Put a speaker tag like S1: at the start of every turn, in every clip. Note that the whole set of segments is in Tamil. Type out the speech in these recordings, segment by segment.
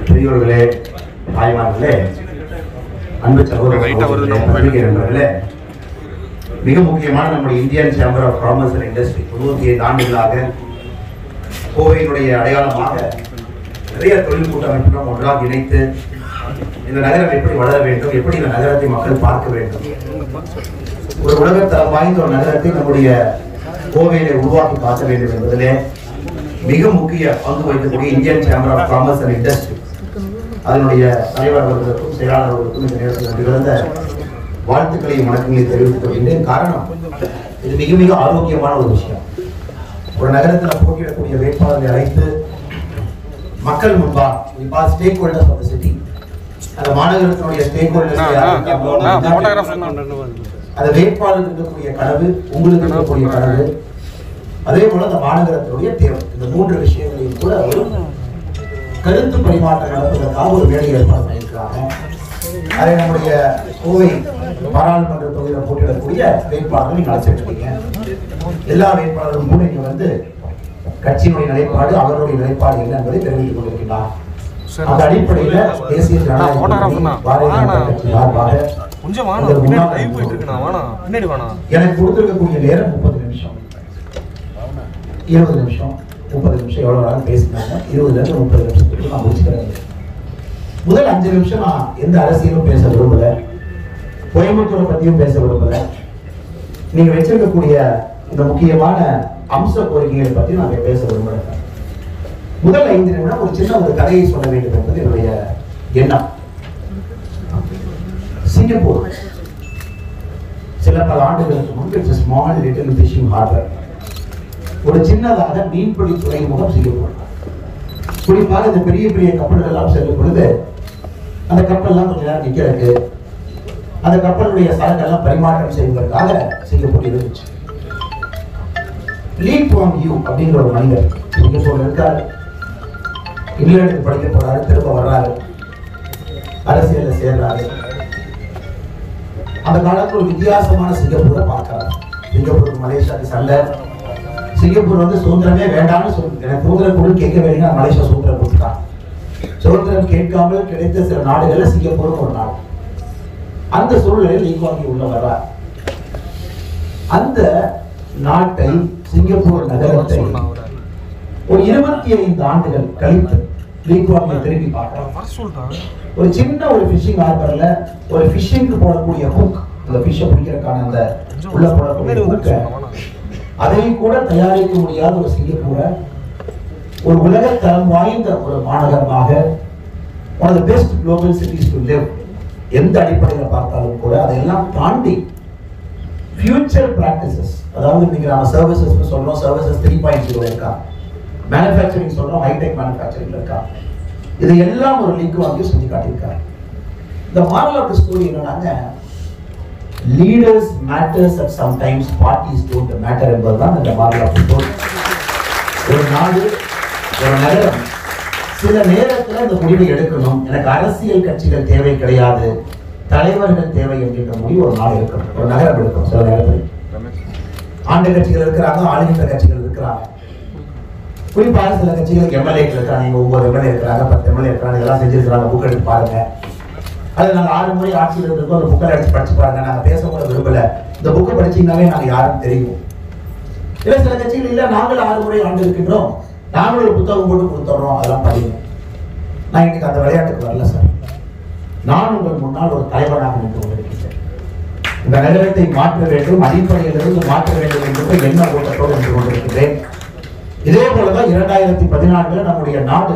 S1: பெரியோர்களே, தாய்மார்களே, அன்பு சகோதரர்களே, மிக முக்கியமான நம்முடைய Indian chamber of commerce and industry 95 ஆண்டுகளாக கோவையினுடைய அடையாளமாக நிறைய தொழில் கூட்டமைப்புகளும் ஒன்றாக இணைத்து இந்த நகரம் எப்படி வளர வேண்டும், எப்படி இந்த நகரத்தை மக்கள் பார்க்க வேண்டும், ஒரு உலகத்தரம் வாய்ந்த ஒரு நகரத்தை நம்முடைய கோவையிலே உருவாக்கி பார்க்க வேண்டும் என்பதிலே மிக முக்கிய பங்கு வகிக்கக்கூடிய Indian chamber of commerce and industry அதனுடைய தலைவர் அவர்களுக்கும் செயலாளர் அவர்களுக்கும் இந்த நேரத்தில் நிகழ்ந்த வாழ்த்துக்களையும் வணக்கங்களையும் தெரிவித்துக் கொள்கின்றேன். காரணம், இது மிக மிக ஆரோக்கியமான ஒரு விஷயம். ஒரு நகரத்தில் போட்டியிடக்கூடிய வேட்பாளர்களை அழைத்து மக்கள் முன்பா stakeholders of the city, அந்த மாநகரத்தினுடைய ஸ்டேக் ஹோல்டர்ஸ் அந்த வேட்பாளர் இருக்கக்கூடிய கனவு, உங்களுக்கு இருக்கக்கூடிய கனவு, அதே போல அந்த மாநகரத்தினுடைய தேவை, இந்த 3 விஷயங்களையும் கூட ஒரு கருத்து பரிமாற்றம் நடப்பதற்காக ஒரு வேலை ஏற்பாடு பண்ணியிருக்கிறாங்க. அதை நம்முடைய கோவை பாராளுமன்ற தொகுதியில் போட்டியிடக்கூடிய வேட்பாளர்கள் நீங்க அழைச்சிருக்கீங்க. எல்லா வேட்பாளர்களும் கூட இங்க வந்து கட்சியினுடைய நிலைப்பாடு, அவருடைய நிலைப்பாடு என்ன என்பதை தெரிவித்துக் கொண்டிருக்கிறார். அந்த அடிப்படையில் தேசிய எனக்கு கொடுத்திருக்கக்கூடிய நேரம் 30 நிமிஷம், 20 நிமிஷம், 30 நிமிஷம் எவ்வளவு நேரம் பேசினாங்க. 20 ல இருந்து 30 நிமிஷத்துக்கு நான் முடிச்சுக்கிறேன். முதல் 5 நிமிஷம் நான் எந்த அரசியலும் பேச விரும்பல, கோயம்புத்தூரை பத்தியும் பேச விரும்பல. நீங்க வச்சிருக்கக்கூடிய இந்த முக்கியமான அம்ச கோரிக்கைகளை பத்தி நான் பேச விரும்பல. முதல் 5 நிமிடம் ஒரு சின்ன ஒரு கதையை சொல்ல வேண்டும் என்பது என்னுடைய எண்ணம். சிங்கப்பூர் சில பல ஆண்டுகளுக்கு முன்பு it's small little fishing harbour, ஒரு சின்னதாக மீன்பிடி துறைமுகம் சிங்கப்பூர். குறிப்பாக இந்த பெரிய பெரிய கப்பல்கள் எல்லாம் செல்லும் பொழுது அந்த கப்பல் எல்லாம் கொஞ்ச நேரம் நிற்கிறதுக்கு, அந்த கப்பலுடைய சரக்கெல்லாம் பரிமாற்றம் செய்வதற்காக சிங்கப்பூர் இருந்துச்சு. லீ குவாங் யூ அப்படிங்கிற ஒரு மனிதர் சிங்கப்பூர்ல இருக்காரு, இங்கிலாந்துக்கு படிக்க போறாரு, திரும்ப வர்றாரு, அரசியல்ல சேர்றாரு. அந்த காலத்துல ஒரு வித்தியாசமான சிங்கப்பூரை பார்க்கிறார். சிங்கப்பூர் மலேசியாவுக்கு சண்டை, சிங்கப்பூர் வந்து சுதந்திரமே வேண்டாம்னு சொல்லி எனக்கு சுதந்திரம் கூட கேட்க வேண்டிய மலேசியா சுதந்திரம் கொடுத்துட்டான். சுதந்திரம் கேட்காமல் கிடைத்த சில நாடுகள்ல சிங்கப்பூரும் ஒரு நாடு. அந்த சூழ்நிலையில் லீ குவாங் யூ உள்ள வர்றார். அந்த நாட்டை, சிங்கப்பூர் நகரத்தை ஒரு 25 ஆண்டுகள் கழித்து லீ குவாங் யூ திரும்பி பார்க்கிறார். ஒரு சின்ன ஒரு ஃபிஷிங் ஹார்பர்ல ஒரு ஃபிஷிங்க்கு போடக்கூடிய ஹுக், அந்த ஃபிஷ்ஷை பிடிக்கிறதுக்கான அந்த உள்ள போடக்கூடிய ஹுக்கை, அதை கூட தயாரிக்க முடியாத ஒரு சிங்கப்பூரை ஒரு உலக தரம் வாய்ந்த ஒரு மாநகரமாக, one of the best global cities to live, எந்த அடிப்படையில் பார்த்தாலும் கூட அதையெல்லாம் தாண்டி ஃபியூச்சர் பிராக்டிசஸ், அதாவது நீங்க நம்ம சர்வீசஸ் சொல்றோம், சர்வீசஸ் 3.0 இருக்கா, மேனுஃபேக்சரிங் சொல்றோம், ஹைடெக் மேனுஃபேக்சரிங் இருக்கா, இது எல்லாம் ஒரு லீ குவாங் யூ செஞ்சு காட்டியிருக்காரு. இந்த மாரல் ஆஃப் தி ஸ்டோரி என்னன்னாங்க, leaders matters at sometimes, parties don't matter என்பதுதான் இந்த மாரல் ஆஃப் தி ஸ்டோரி. ஒரு நாடு, ஒரு நகரம் சில நேரத்தில் இந்த முடிவை எடுக்கணும், எனக்கு அரசியல் கட்சிகள் தேவை கிடையாது, தலைவர்கள் தேவை என்கின்ற முடிவு ஒரு நாடு இருக்கணும், ஒரு நகரம் எடுக்கணும். சில நேரத்தில் ஆண்டு கட்சிகள் இருக்கிறாங்க, ஆளுகின்ற கட்சிகள் இருக்கிறாங்க. குறிப்பாக சில கட்சிகளுக்கு எம்எல்ஏக்கள் இருக்காங்க, 9 எம்எல்ஏ இருக்கிறாங்க, 10 எம்எல்ஏ இருக்கிறாங்க, இதெல்லாம் செஞ்சிருக்கிறாங்க. புக் எடுத்து பாருங்க. அது நாங்கள் 6 முறை ஆட்சியில் இருந்திருக்கோம், அந்த புக்கை எடுத்து படிச்சு பாருங்க. நாங்கள் பேசக்கூட விரும்பல, இந்த புக்கை படிச்சீங்கன்னாவே நாங்கள் யாரும் தெரியும். இல்லை சில கட்சிகள் இல்லை, நாங்கள் 6 முறை ஆண்டு இருக்கின்றோம், நாங்களும் ஒரு புத்தகம் போட்டு கொடுத்துட்றோம், அதெல்லாம் படிங்க. நான் இன்னைக்கு அந்த விளையாட்டுக்கு வரல சார். நான் உங்கள் முன்னால் ஒரு தலைவனாக நின்று கொண்டிருக்கிறேன். இந்த நகரத்தை மாற்ற வேண்டும், அடிப்படையிலிருந்து மாற்ற வேண்டும் என்ற எண்ண ஓட்டத்தோடு நின்று கொண்டிருக்கிறேன். இதே போலதான் 2014 நம்முடைய நாடு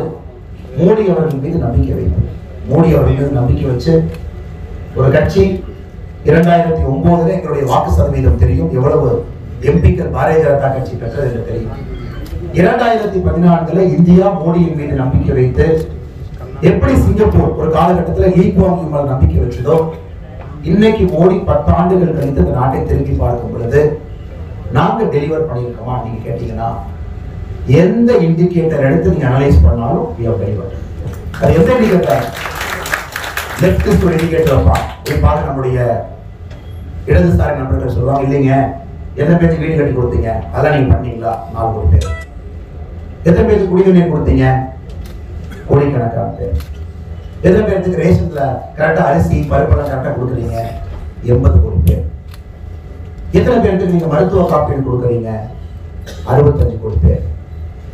S1: மோடி அவர்கள் மீது நம்பிக்கை வைத்தது. மோடி அவர்கள் மீது நம்பிக்கை வச்சு ஒரு கட்சி 2009 எங்களுடைய வாக்கு சதவீதம் தெரியும், எவ்வளவு எம்பிக்கள் பாரதிய ஜனதா கட்சி பெற்றது என்று தெரியும். 2014 இந்தியா மோடியின் மீது நம்பிக்கை வைத்து எப்படி சிங்கப்பூர் ஒரு காலகட்டத்தில் லீ குவாங் யூ மேல் நம்பிக்கை வச்சதோ, இன்னைக்கு மோடி 10 ஆண்டுகள் கழித்து இந்த நாட்டை திரும்பி பார்க்கும் பொழுது நாங்க டெலிவர் பண்ணியிருக்கோமா நீங்க கேட்டீங்கன்னா, எந்த இண்டிகேட்டர் எடுத்து நீங்க அனலைஸ் பண்ணாலும் we have delivered. அது எந்த இண்டிகேட்டர்? லெஃப்ட் இஸ் ஒரு இண்டிகேட்டர். குறிப்பாக நம்முடைய இடதுசாரி நண்பர்கள் சொல்லுவாங்க, இல்லைங்க எத்தனை பேருக்கு வீடு கட்டி கொடுத்தீங்க? அதெல்லாம் நீங்க பண்ணீங்களா? 4 கோடி பேர். எத்தனை பேருக்கு குடிநீர் கொடுத்தீங்க? கோடிக்கணக்கான பேர். எத்தனை பேருக்கு ரேஷன்ல கரெக்டா அரிசி பருப்பெல்லாம் கரெக்டா கொடுக்குறீங்க? 80 கோடி பேர். எத்தனை பேருக்கு நீங்க மருத்துவ காப்பீடு கொடுக்குறீங்க? 65 கோடி பேர்.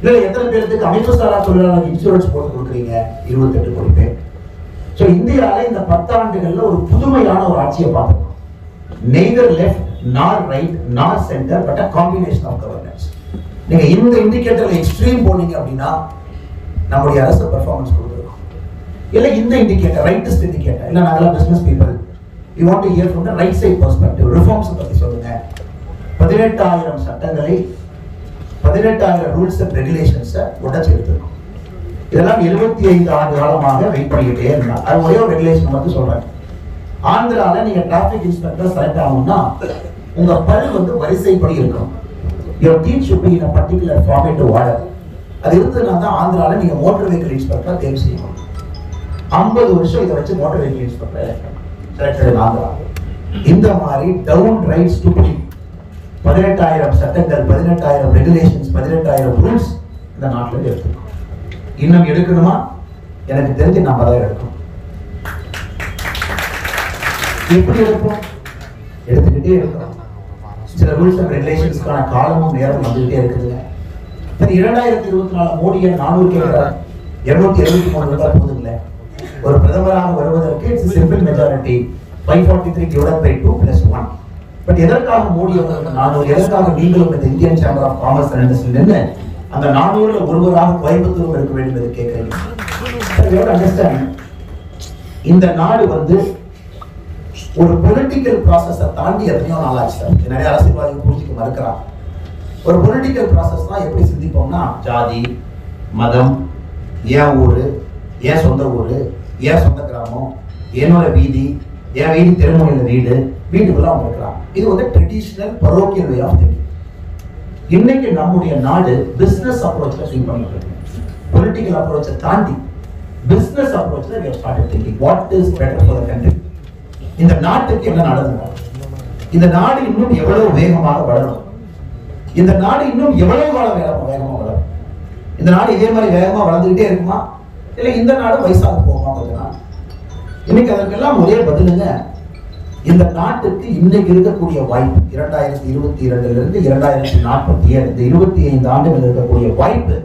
S1: இல்ல எத்தனை பேருக்கு அமைப்பு சாரா தொழிலாளர் இன்சூரன்ஸ் போட்டு கொடுக்குறீங்க? 28 கோடி பேர். சோ இந்தியாவில் இந்த 10 ஆண்டுகள்ல ஒரு புதுமையான ஒரு ஆட்சியை பார்த்துக்கணும். neither left nor right nor center but a combination of governance. நீங்க இந்த இண்டிகேட்டர்ல எக்ஸ்ட்ரீம் போனீங்க அப்படின்னா நம்முடைய அரசு பெர்ஃபார்மன்ஸ் கொடுத்துருக்கோம். இல்ல இந்த இண்டிகேட்டர் ரைட்டஸ்ட் இண்டிகேட்டர் இல்ல நாங்கெல்லாம் business people we want to hear from the right side perspective. Reforms பத்தி சொல்லுங்க. 18,000 சட்டங்களை 18,000 ரூல்ஸ் அண்ட் ரெகுலேஷன்ஸ் உடைச்சு எடுத்துருக்கோம். இதெல்லாம் 75 ஆண்டு காலமாக வெயிட் பண்ணிக்கிட்டே இருந்தாங்க. அது ஒரே ஒரு ரெகுலேஷன் வந்து சொல்றேன். ஆந்திரால நீங்க டிராபிக் இன்ஸ்பெக்டர் செலக்ட் ஆகணும்னா உங்க பல் வந்து வரிசைப்படி இருக்கும். your teeth should be in a particular format to order. அது இருந்ததுனா தான் ஆந்திரால நீங்க மோட்டார் வெஹிக்கிள் இன்ஸ்பெக்டர் தேர்வு செய்யணும். 50 வருஷம் இதை வச்சு motor vehicle inspector selected Andhra. இந்த மாதிரி டவுன் ரைட் ஸ்டூபிட் 18,000 சட்டங்கள் 18,000 ரெகுலேஷன்ஸ் 18,000 ரூல்ஸ் இந்த நாட்டில் எடுத்துக்கணும். இன்னும் எடுக்கணுமா? எனக்கு தெரிஞ்சு நம்ம தான் எடுக்கணும். எப்படி எடுப்போம்? எடுத்துக்கிட்டே இருக்கணும். சில ரூல்ஸ் அண்ட் ரெகுலேஷன்ஸ்க்கான காலமும் நேரம் வந்துகிட்டே இருக்குதுங்க. 2024 மோடியை 400 கேட்கிறார். 273 இருந்தால் போதுங்களே. ஒரு பிரதமராக வருவதற்கு it's simple majority 543 divided by 2 plus 1. But எதற்காக மோடி அவர்கள் 400? எதற்காக நீங்களும் இந்த Indian chamber of commerce and industry நின்று அந்த 400ல ஒருவராக கோயம்புத்தூர் இருக்க வேண்டும் என்று கேட்கிறீங்க? இந்த நாடு வந்து ஒரு பொலிட்டிக்கல் ப்ராசஸை தாண்டி எத்தனையோ நாள் ஆச்சு. நிறைய அரசியல்வாதிகள் புரிஞ்சுக்க மறுக்கிறான். ஒரு பொலிட்டிக்கல் ப்ராசஸ் தான் எப்படி சிந்திப்போம்னா ஜாதி, மதம், ஏன் ஊரு, ஏன் சொந்த ஊரு, ஏன் சொந்த கிராமம், என்னோட வீதி, என் வீதி தெருமுனையில் வீடு, வீட்டுக்குள்ள அவங்க இருக்கிறான். இது வந்து ட்ரெடிஷனல் பரோக்கியல் வே ஆஃப் திங்கிங். இன்னைக்கு நம்முடைய நாடு பிசினஸ் அப்ரோச்ல திங்க் பண்ணிட்டு இருக்கு. பொலிட்டிக்கல் அப்ரோச்சை தாண்டி business அப்ரோச்ல we have started thinking what is better for the country. இந்த நாட்டுக்கு என்ன நடந்தது? இந்த நாடு இன்னும் எவ்வளவு வேகமாக வளரும்? இந்த நாடு இன்னும் எவ்வளவு காலம் வேகமா வளரும்? இந்த நாடு இதே மாதிரி வேகமா வளர்ந்துகிட்டே இருக்குமா? இல்ல இந்த நாடு வயசாக போகுமா கொஞ்ச நாள்? இன்னைக்கு அதற்கெல்லாம் ஒரே பதிலுங்க. இந்த நாட்டுக்கு இன்னைக்கு இருக்கக்கூடிய வாய்ப்பு 2022 இருந்து 2047 இந்த 25 ஆண்டுகள் இருக்கக்கூடிய வாய்ப்பு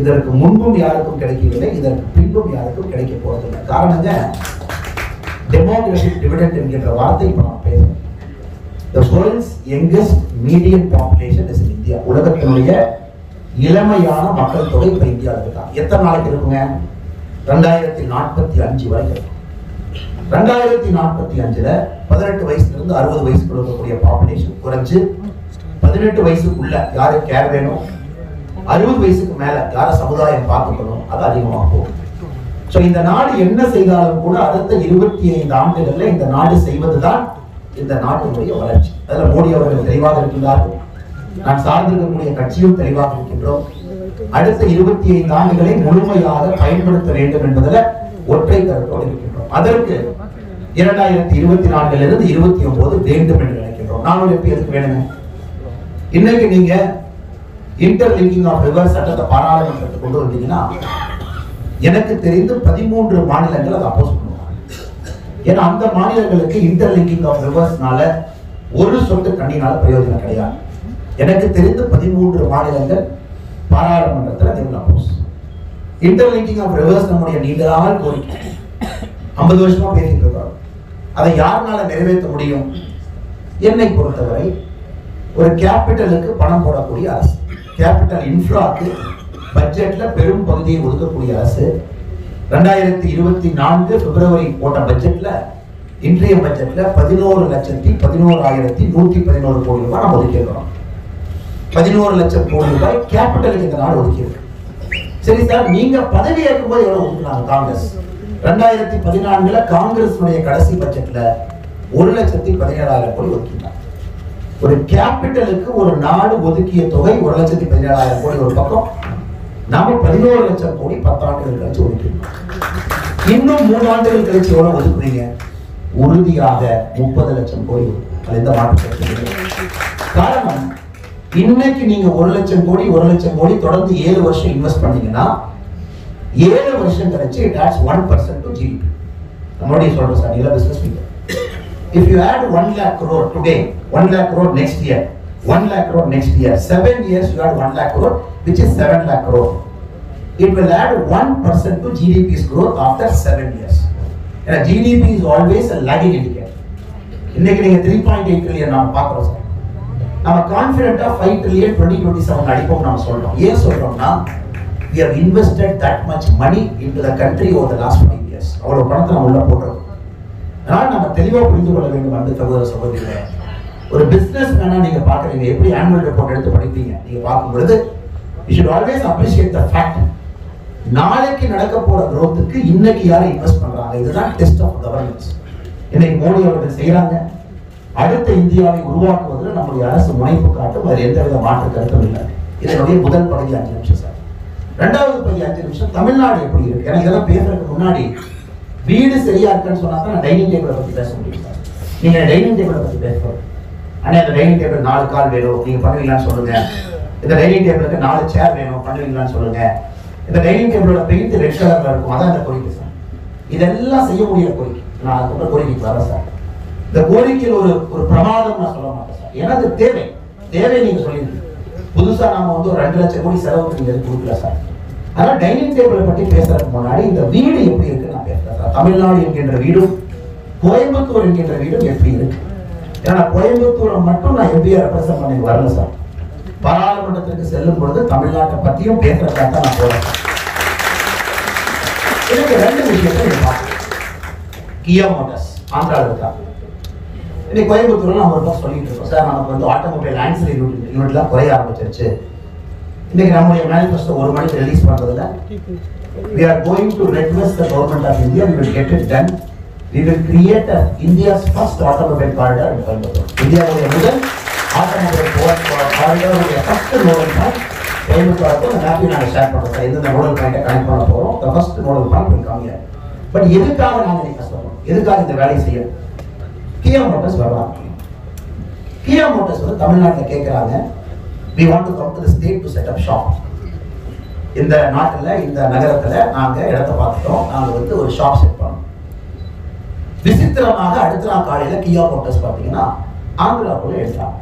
S1: இதற்கு முன்பும் யாருக்கும் கிடைக்கவில்லை, இதற்கு பின்பும் யாருக்கும் கிடைக்க போறதில்லை. காரணங்க டெமோகிராபிக் டிவிடெண்ட் என்கிற வார்த்தை இப்ப நான் பேசுறேன். The world's youngest median population is in India. உலகத்தினுடைய இளமையான மக்கள் தொகை இப்ப இந்தியாவில் இருக்காங்க. எத்தனை நாளைக்கு இருக்குங்க? 2045 வரைக்கும் இருக்கும். 2045ல 18 வயசுல இருந்து 60 வயசுக்குள்ள இருக்கக்கூடிய பாப்புலேஷன் குறைஞ்சு 18 வயசுக்குள்ள யாரு கேர் வேணும், 60 வயசுக்கு மேல யார சமுதாயம் பார்த்துக்கணும், அது அதிகமாக போகும். சோ இந்த நாடு என்ன செய்தாலும் கூட அடுத்த 25 ஆண்டுகள்ல இந்த நாடு செய்வதுதான் இந்த நாட்டினுடைய வளர்ச்சி. அதுல மோடி அவர்கள் தெளிவாக இருக்கின்றார்கள். நான் சார்ந்திருக்கக்கூடிய கட்சியும் தெளிவாக இருக்கின்றோம். அடுத்த 25 ஆண்டுகளை முழுமையாக பயன்படுத்த வேண்டும் என்பதில் ஒற்றை கருத்தோடு இருக்கின்றோம். அதற்கு 2024 இருந்து 29 வேண்டும் என்று நினைக்கின்றோம். நானும் எப்படி எதுக்கு வேணுங்க? இன்னைக்கு நீங்க இன்டர்லிங்கிங் ஆஃப் ரிவர் சட்டத்தை பாராளுமன்றத்துக்கு கொண்டு வந்தீங்கன்னா எனக்கு தெரிந்து 13 மாநிலங்கள் அதை அப்போஸ் பண்ணுவாங்க. ஏன்னா அந்த மாநிலங்களுக்கு இன்டர்லிங்கிங் ஆஃப் ரிவர்ஸ்னால ஒரு சொட்டு தண்ணினால பிரயோஜனம் கிடையாது. எனக்கு தெரிந்து 13 மாநிலங்கள் பாராளுமன்றத்தில் they will oppose. Interlinking of rivers நம்முடைய நீண்ட நாள் கோரிக்கை 50 வருஷமா பேசிட்டு இருக்கோம். அதை யாருனால நிறைவேற்ற முடியும்? என்னை பொறுத்தவரை ஒரு கேபிட்டலுக்கு பணம் போடக்கூடிய அரசு, கேபிட்டல் இன்ஃப்ராக்கு பட்ஜெட்ல பெரும் பகுதியை ஒதுக்கக்கூடிய அரசு 2024 பிப்ரவரி போட்ட பட்ஜெட்ல இன்றைய பட்ஜெட்ல 11,11,111 கோடி ரூபாய் நம்ம ஒதுக்கியிருக்கிறோம். 11 லட்சம் கோடி ரூபாய் கேபிட்டலுக்கு இந்த நாடு ஒதுக்கியிருக்கு. சரி சார், நீங்க பதவி ஏற்கும்போது எவ்வளவு ஒதுக்குனாங்க காங்கிரஸ்? 2014 காங்கிரஸ் கடைசி பட்ஜெட்ல 1,17,000 கோடி ஒதுக்கினாங்க. ஒரு கேபிட்டலுக்கு ஒரு நாடு ஒதுக்கிய தொகை 1,17,000 கோடி ஒரு பக்கம், நாம 11 லட்சம் கோடி 10 ஆண்டுகள் கழிச்சு ஒதுக்கிருக்கோம். இன்னும் 3 ஆண்டுகள் கழிச்சு எவ்வளவு ஒதுக்குறீங்க? உறுதியாக 30 லட்சம் கோடி. அது எந்த மாற்றம்? காரணம், இன்னைக்கு நீங்க 1 லட்சம் கோடி தொடர்ந்து 7 வருஷம் இன்வெஸ்ட் பண்ணீங்கன்னா 7 வருஷம் கழிச்சு it adds 1% to GDP. நம்மளுடைய சொல்றோம் சார், இல்ல business people. If you add 1 lakh crore today, 1 lakh crore next year, 1 lakh crore next year, 7 years you add 1 lakh crore, which is 7 lakh crore. It will add 1% to GDP's growth after 7 years. And GDP is always a lagging indicator. இன்னைக்கு நீங்க 3.8 trillion நாம பார்க்கிறோம் சார். நாம கான்ஃபிடென்ட்டா 5 trillion 2027 அடிப்போம் நாம சொல்றோம். ஏன் சொல்றோம்னா, we have invested that much money into the country over the last 5 years. அவ்வளவு பணத்தை நம்ம உள்ள போடுறோம். அதனால நம்ம தெளிவா புரிந்து கொள்ள வேண்டும் அந்த சகோதரர்களே. ஒரு பிசினஸ் மேனா நீங்க பாக்குறீங்க, எப்படி ஆனுவல் ரிப்போர்ட் எடுத்து படிப்பீங்க, நீங்க பார்க்கும் பொழுது you should always appreciate the fact, நாளைக்கு நடக்க போற growthக்கு இன்னைக்கு யாரை இன்வெஸ்ட் பண்றாங்க. இதுதான் டெஸ்ட் ஆஃப் கவர்னன்ஸ். இன்னைக்கு மோடி அவர்கள் செய்யறாங்க. அடுத்த இந்தியாவை உருவாக்குவதில் நம்முடைய அரசு முனைப்பு காட்டும். அதில் எந்தவித மாற்று கருத்தும் இல்லை. இதனுடைய முதல் பகுதி 5 நிமிஷம் சார். இரண்டாவது பகுதி 5 நிமிஷம் தமிழ்நாடு எப்படி இருக்கு. எனக்கு இதெல்லாம் பேசுறதுக்கு முன்னாடி வீடு சரியா இருக்குன்னு சொன்னா தான் நான் டைனிங் டேபிளை பத்தி பேச முடியும் சார். நீங்க டைனிங் டேபிளை பத்தி பேசுறோம். ஆனா இந்த டைனிங் டேபிள் 4 கால் வேணும், நீங்க பண்ணுவீங்களான்னு சொல்லுங்க. இந்த டைனிங் டேபிளுக்கு 4 சேர் வேணும், பண்ணுவீங்களான்னு சொல்லுங்க. இந்த டைனிங் டேபிளோட பெயிண்ட் ரெட் கலர்ல இருக்கும், அதான் இந்த கோரிக்கை சார். இதெல்லாம் செய்ய முடியல கோரிக்கை. நான் அதுக்கு கோரிக்கைக்கு வரேன் சார். இந்த கோரிக்கையில் ஒரு பிரமாதம் நான் சொல்ல மாட்டேன் சார். ஏன்னா அது தேவை நீங்க சொல்லிருக்கீங்க. புதுசா நாம வந்து ஒரு 2 லட்சம் கோடி செலவுக்கு நீங்க கொடுக்கல சார். ஆனா டைனிங் டேபிளை பற்றி பேசுறதுக்கு முன்னாடி இந்த வீடு எப்படி இருக்கு நான் பேசுறேன் சார். தமிழ்நாடு என்கின்ற வீடும் கோயம்புத்தூர் என்கின்ற வீடும் எப்படி இருக்கு. ஏன்னா கோயம்புத்தூரை மட்டும் நான் எப்படியா ரெப்ரசென்ட் பண்ணி வரல சார். பாராளுமன்றத்திற்கு செல்லும் பொழுது தமிழ்நாட்டை பத்தியும் பேசுறதுக்காக தான் நான் போறேன். எனக்கு 2 விஷயத்தை நீங்க பார்க்கணும். கியா மோட்டார்ஸ் ஆந்திராவில் இருக்கா. இன்னைக்கு கோயம்புத்தூர்ல நம்ம ஒரு பக்கம் சொல்லிட்டு இருக்கோம் சார், நமக்கு வந்து ஆட்டோமொபைல் ஆன்சிலரி யூனிட்லாம் குறைய ஆரம்பிச்சிருச்சு. இன்னைக்கு நம்முடைய மேனிஃபெஸ்டோ 1 மணிக்கு ரிலீஸ் பண்றதுல we are going to request the government of India, we will get it done. We will create India's first automobile corridor in Coimbatore. இந்தியாவுடைய முதல் ஆட்டோமொபைல் corridor உடைய first nodal point கோயம்புத்தூர். அந்த மேப்பை நாங்கள் ஷேர் பண்றோம் சார். எந்த நோடல் பாயிண்ட்டை கனெக்ட் பண்ண போறோம். the first nodal point will come here. But எதுக்காக நாங்கள் இன்னைக்கு கஷ்டப்படுறோம், எதுக்காக இந்த வேலையை செய்யணும்? கியா மோட்டார்ஸ் வரலாம். கியா மோட்டார்ஸ் வந்து தமிழ்நாட்டில் கேட்கிறாங்க, we want to come to the state to set up shop. இந்த நாட்டுல இந்த நகரத்துல நாங்க இடத்தை பார்த்துட்டோம், நாங்க வந்து ஒரு ஷாப் செட் பண்ணோம். விசித்திரமாக அடுத்த நாள் காலையில கியா மோட்டார்ஸ் பார்த்தீங்கன்னா ஆந்திராவுக்குள்ள எடுத்தாங்க.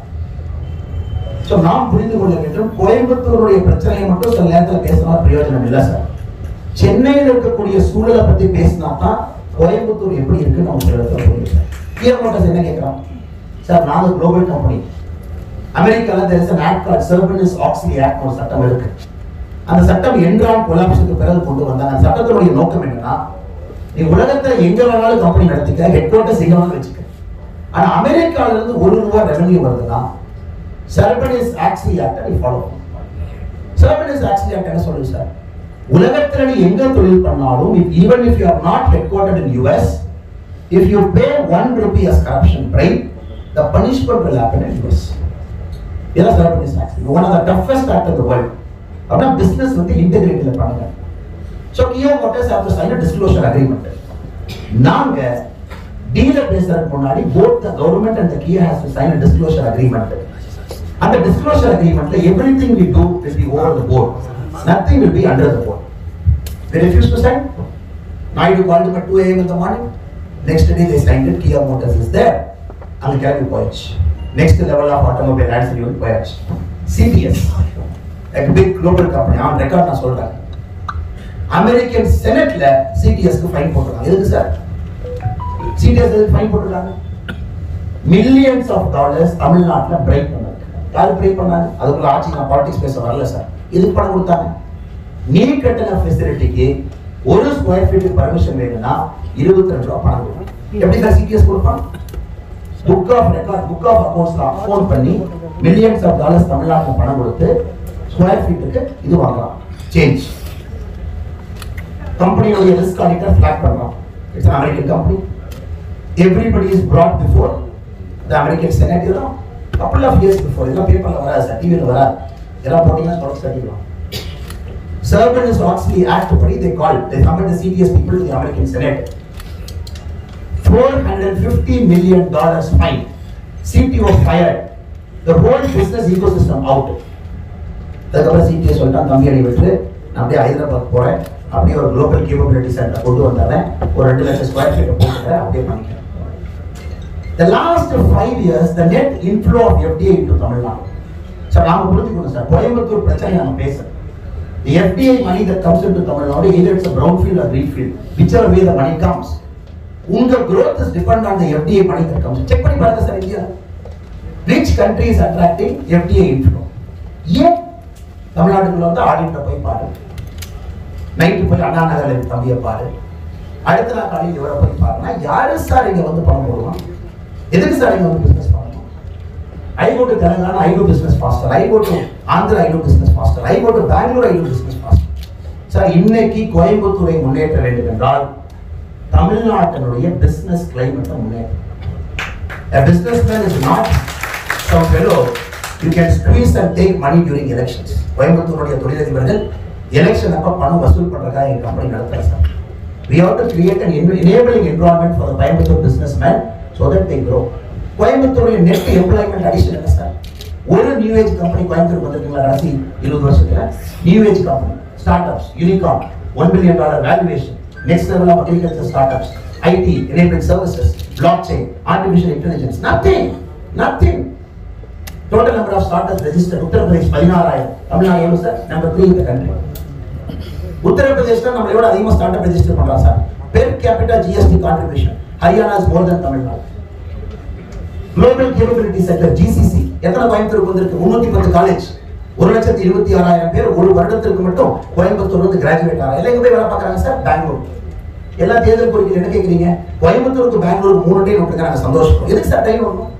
S1: ஸோ நாம் புரிந்து கொள்ள வேண்டும், கோயம்புத்தூருடைய பிரச்சனையை மட்டும் சில நேரத்தில் பேசினா பிரயோஜனம் இல்லை சார். சென்னையில் இருக்கக்கூடிய சூழலை பத்தி பேசினா தான் கோயம்புத்தூர் எப்படி இருக்குன்னு நம்ம சில இடத்துல புரியும் சார். கியா மோட்டார்ஸ் என்ன கேட்கிறாங்க சார், நாங்க குளோபல் கம்பெனி. அமெரிக்கால there is an act called Sarbanes-Oxley Act ஒரு சட்டம் இருக்கு. அந்த சட்டம் என்ரான் கொலாப்ஸுக்கு பிறகு கொண்டு வந்தாங்க. அந்த சட்டத்தினுடைய நோக்கம் என்னன்னா, நீ உலகத்துல எங்க வேணாலும் கம்பெனி நடத்திக்க, ஹெட் குவார்ட்டர்ஸ் எங்க வேணாலும் வச்சுக்க. ஆனா அமெரிக்கால இருந்து ₹1 ரெவென்யூ வருதுன்னா Sarbanes-Oxley Act நீ ஃபாலோ பண்ணு. Sarbanes-Oxley Act என்ன சொல்லுது சார், உலகத்துல நீ எங்க தொழில் பண்ணாலும், even if you are not headquartered in US, if you pay ₹1 as corruption bribe, the punishment will happen in US. இதெல்லாம் Sarbanes-Oxley, one of the toughest act of the world. அப்படின்னா பிசினஸ் வந்து இன்டெகிரிட்டில பண்ணுங்க. So Kia Motors have to sign a disclosure agreement. நாங்க டீலர் பேசுறதுக்கு முன்னாடி both the government and the Kia has to sign a disclosure agreement. அந்த disclosure agreementல everything we do will be over the board. Nothing will be under the board. They refused to sign. Naidu called them at 2 a.m. in the morning. Next day they signed it. Kia Motors is there. அங்க கிளம்பி போயிடுச்சு. Next level of automobile ancillary unit போயாச்சு. CTS, a big global company, on record நான் சொல்றேன். அமெரிக்கன் செனட்ல சிடிஎஸ்க்கு ஃபைன் போட்டுருக்காங்க. எதுக்கு சார் சிடிஎஸ் ஃபைன் போட்டுருக்காங்க? மில்லியன்ஸ் ஆஃப் டாலர்ஸ் தமிழ்நாட்டில் பிரேக் பண்ணாங்க. யாரு பிரேக் பண்ணாங்க? அதுக்குள்ள ஆட்சி நான் பாலிடிக்ஸ் பேச வரல சார். இதுக்கு பணம் கொடுத்தாங்க. நீ கட்டின ஃபெசிலிட்டிக்கு 1 ஸ்கொயர் ஃபீட் பர்மிஷன் வேணும்னா ₹22 பணம் கொடுக்கணும். எப்படி சார் சிடிஎஸ் கொடுப்பாங்க? Book of record, book of அக்கவுண்ட்ஸ்ல அக்கவுண்ட் பண்ணி மில்லியன்ஸ் ஆஃப் டாலர்ஸ் தமிழ்நாட்டில் பணம் கொடுத்து ஸ்கொயர் ஃபீட்டுக்கு இது வாங்கலாம். சேஞ்ச் கம்பெனியோட ரிஸ்க் ஆடிட்டர் ஃபிளாக் பண்றான். It's an American company. Everybody is brought before the American Senate. Couple of years before, இதெல்லாம் பேப்பர்ல வராது சார், டிவில வராது. இதெல்லாம் போட்டீங்கன்னா ஸ்டாக்ஸ் கட்டிடுவாங்க. Sarbanes-Oxley Act படி they submit the CTS people to the American Senate. $450 million fine. CTO fired. the whole business ecosystem out. அதுக்கப்புறம் சிடிஏ சொல்லிட்டான், தம்பி அடி விட்டு நான் அப்படியே ஹைதராபாத் போகிறேன், அப்படியே ஒரு குளோபல் கேப்பபிலிட்டி சென்டர் கொண்டு வந்தாலும் ஒரு 2 லட்சம் ஸ்கொயர் ஃபீட்டை போட்டுக்கிறேன், அப்படியே பண்ணிக்கிறேன். The last 5 years, the net inflow of FDI into Tamil Nadu. So, நாம புரிஞ்சுக்கணும் சார், கோயம்புத்தூர் பிரச்சனை நம்ம பேசுறோம். The FDI money that comes into Tamil Nadu, either it's a brownfield or greenfield, whichever way the money comes, உங்க growth is depend on the FDI money that comes. Check பண்ணி பாருங்க sir India. Which country is attracting FDI inflow? ஏன் தமிழ்நாட்டுக்குள்ள வந்து ஆடிட்டை போய் பாரு, நைட்டு போய் அண்ணா நகரில் தம்பியை பாரு, அடுத்த நாள் காலையில் இவரை போய் பாருன்னா யாரு சார் இங்க வந்து பணம் போடுவான்? எதுக்கு சார் இங்க வந்து பிசினஸ் பண்ணணும்? I go to Telangana, I do business faster. I go to Andhra, I do business faster. I go to Bangalore, I do business faster. Sir இன்னைக்கு கோயம்புத்தூரை முன்னேற்ற வேண்டும் என்றால் தமிழ்நாட்டினுடைய பிசினஸ் கிளைமேட்டை முன்னேற்ற. A businessman is not some fellow you can squeeze and take money during elections. கோயம்புத்தூருடைய தொழிலதிபர்கள் எலெக்ஷன் அப்ப பணம் வசூல் பண்றதா எங்க கம்பெனி நடத்துற sir. We have to create an enabling environment for the Coimbatore businessmen so that they grow. கோயம்புத்தூருடைய நெட் எம்ப்ளாய்மெண்ட் அடிஷன் என்ன சார்? ஒரு நியூ ஏஜ் கம்பெனி கோயம்புத்தூர் வந்திருக்கீங்களா கடைசி 20 வருஷத்துல? New age company, startups, unicorn, $1 billion valuation, next level of agriculture startups, IT, enabling services, blockchain, artificial intelligence, nothing. Total number of startups registered, Uttar Pradesh 16,000. Tamil Nadu எவ்வளவு sir? Number 3 in the country. Uttar Pradesh தான் நம்மளோட அதிகமா ஸ்டார்ட் அப் ரெஜிஸ்டர் பண்றாங்க sir. Per capita GST contribution, Haryana is more than Tamil Nadu. Global Capability Center GCC எத்தனை கோயம்புத்தூருக்கு வந்திருக்கு? 310 காலேஜ், 1,26,000 பேர் ஒரு வருடத்திற்கு மட்டும் கோயம்புத்தூர் வந்து கிராஜுவேட் ஆறாங்க. எல்லாம் எங்க போய் வேலை பார்க்கறாங்க சார்? பெங்களூர். எல்லா தேர்தல் குறிப்பில் என்ன கேட்குறீங்க? கோயம்புத்தூருக்கு பெங்களூருக்கு 3 டைம் விட்டுருக்காங்க, சந்தோஷம். எதுக்கு சார் டைம் வரணும்?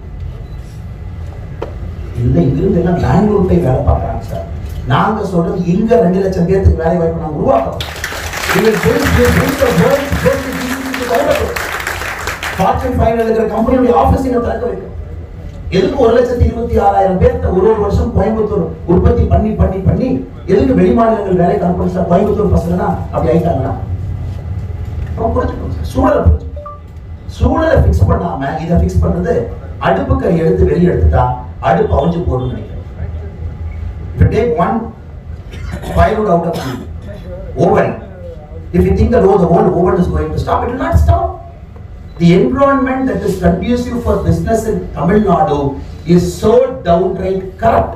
S1: இல்லை, இங்கிருந்து எல்லாம் பெங்களூர் போய் வேலை பார்க்கறாங்க சார். நாங்க சொல்றது இங்க 2 லட்சம் பேருக்கு வேலை வாய்ப்பு நாங்க உருவாக்குறோம். Fortune 500 இருக்கிற கம்பெனியோட ஆபீஸ் இங்க திறக்க வைக்கும். எதுக்கு 1,26,000 பேர்த்த ஒரு வருஷம் கோயம்புத்தூர் உற்பத்தி பண்ணி எதுக்கு வெளிமாநிலங்கள் வேலை அனுப்பணும் சார்? கோயம்புத்தூர் பசங்கன்னா அப்படி ஆயிட்டாங்களா? சூழலை ஃபிக்ஸ் பண்ணாம இதை ஃபிக்ஸ் பண்றது, அடுப்பு கறி எடுத்து வெளியே எடுத்துட்டா அடுப்பு அவிஞ்சு போறதுன்னு நினைக்கிறேன். If you take one firewood out of the oven, if you think that the whole oven is going to stop, it will not stop. The environment that is conducive for business in Tamil Nadu is so downright corrupt.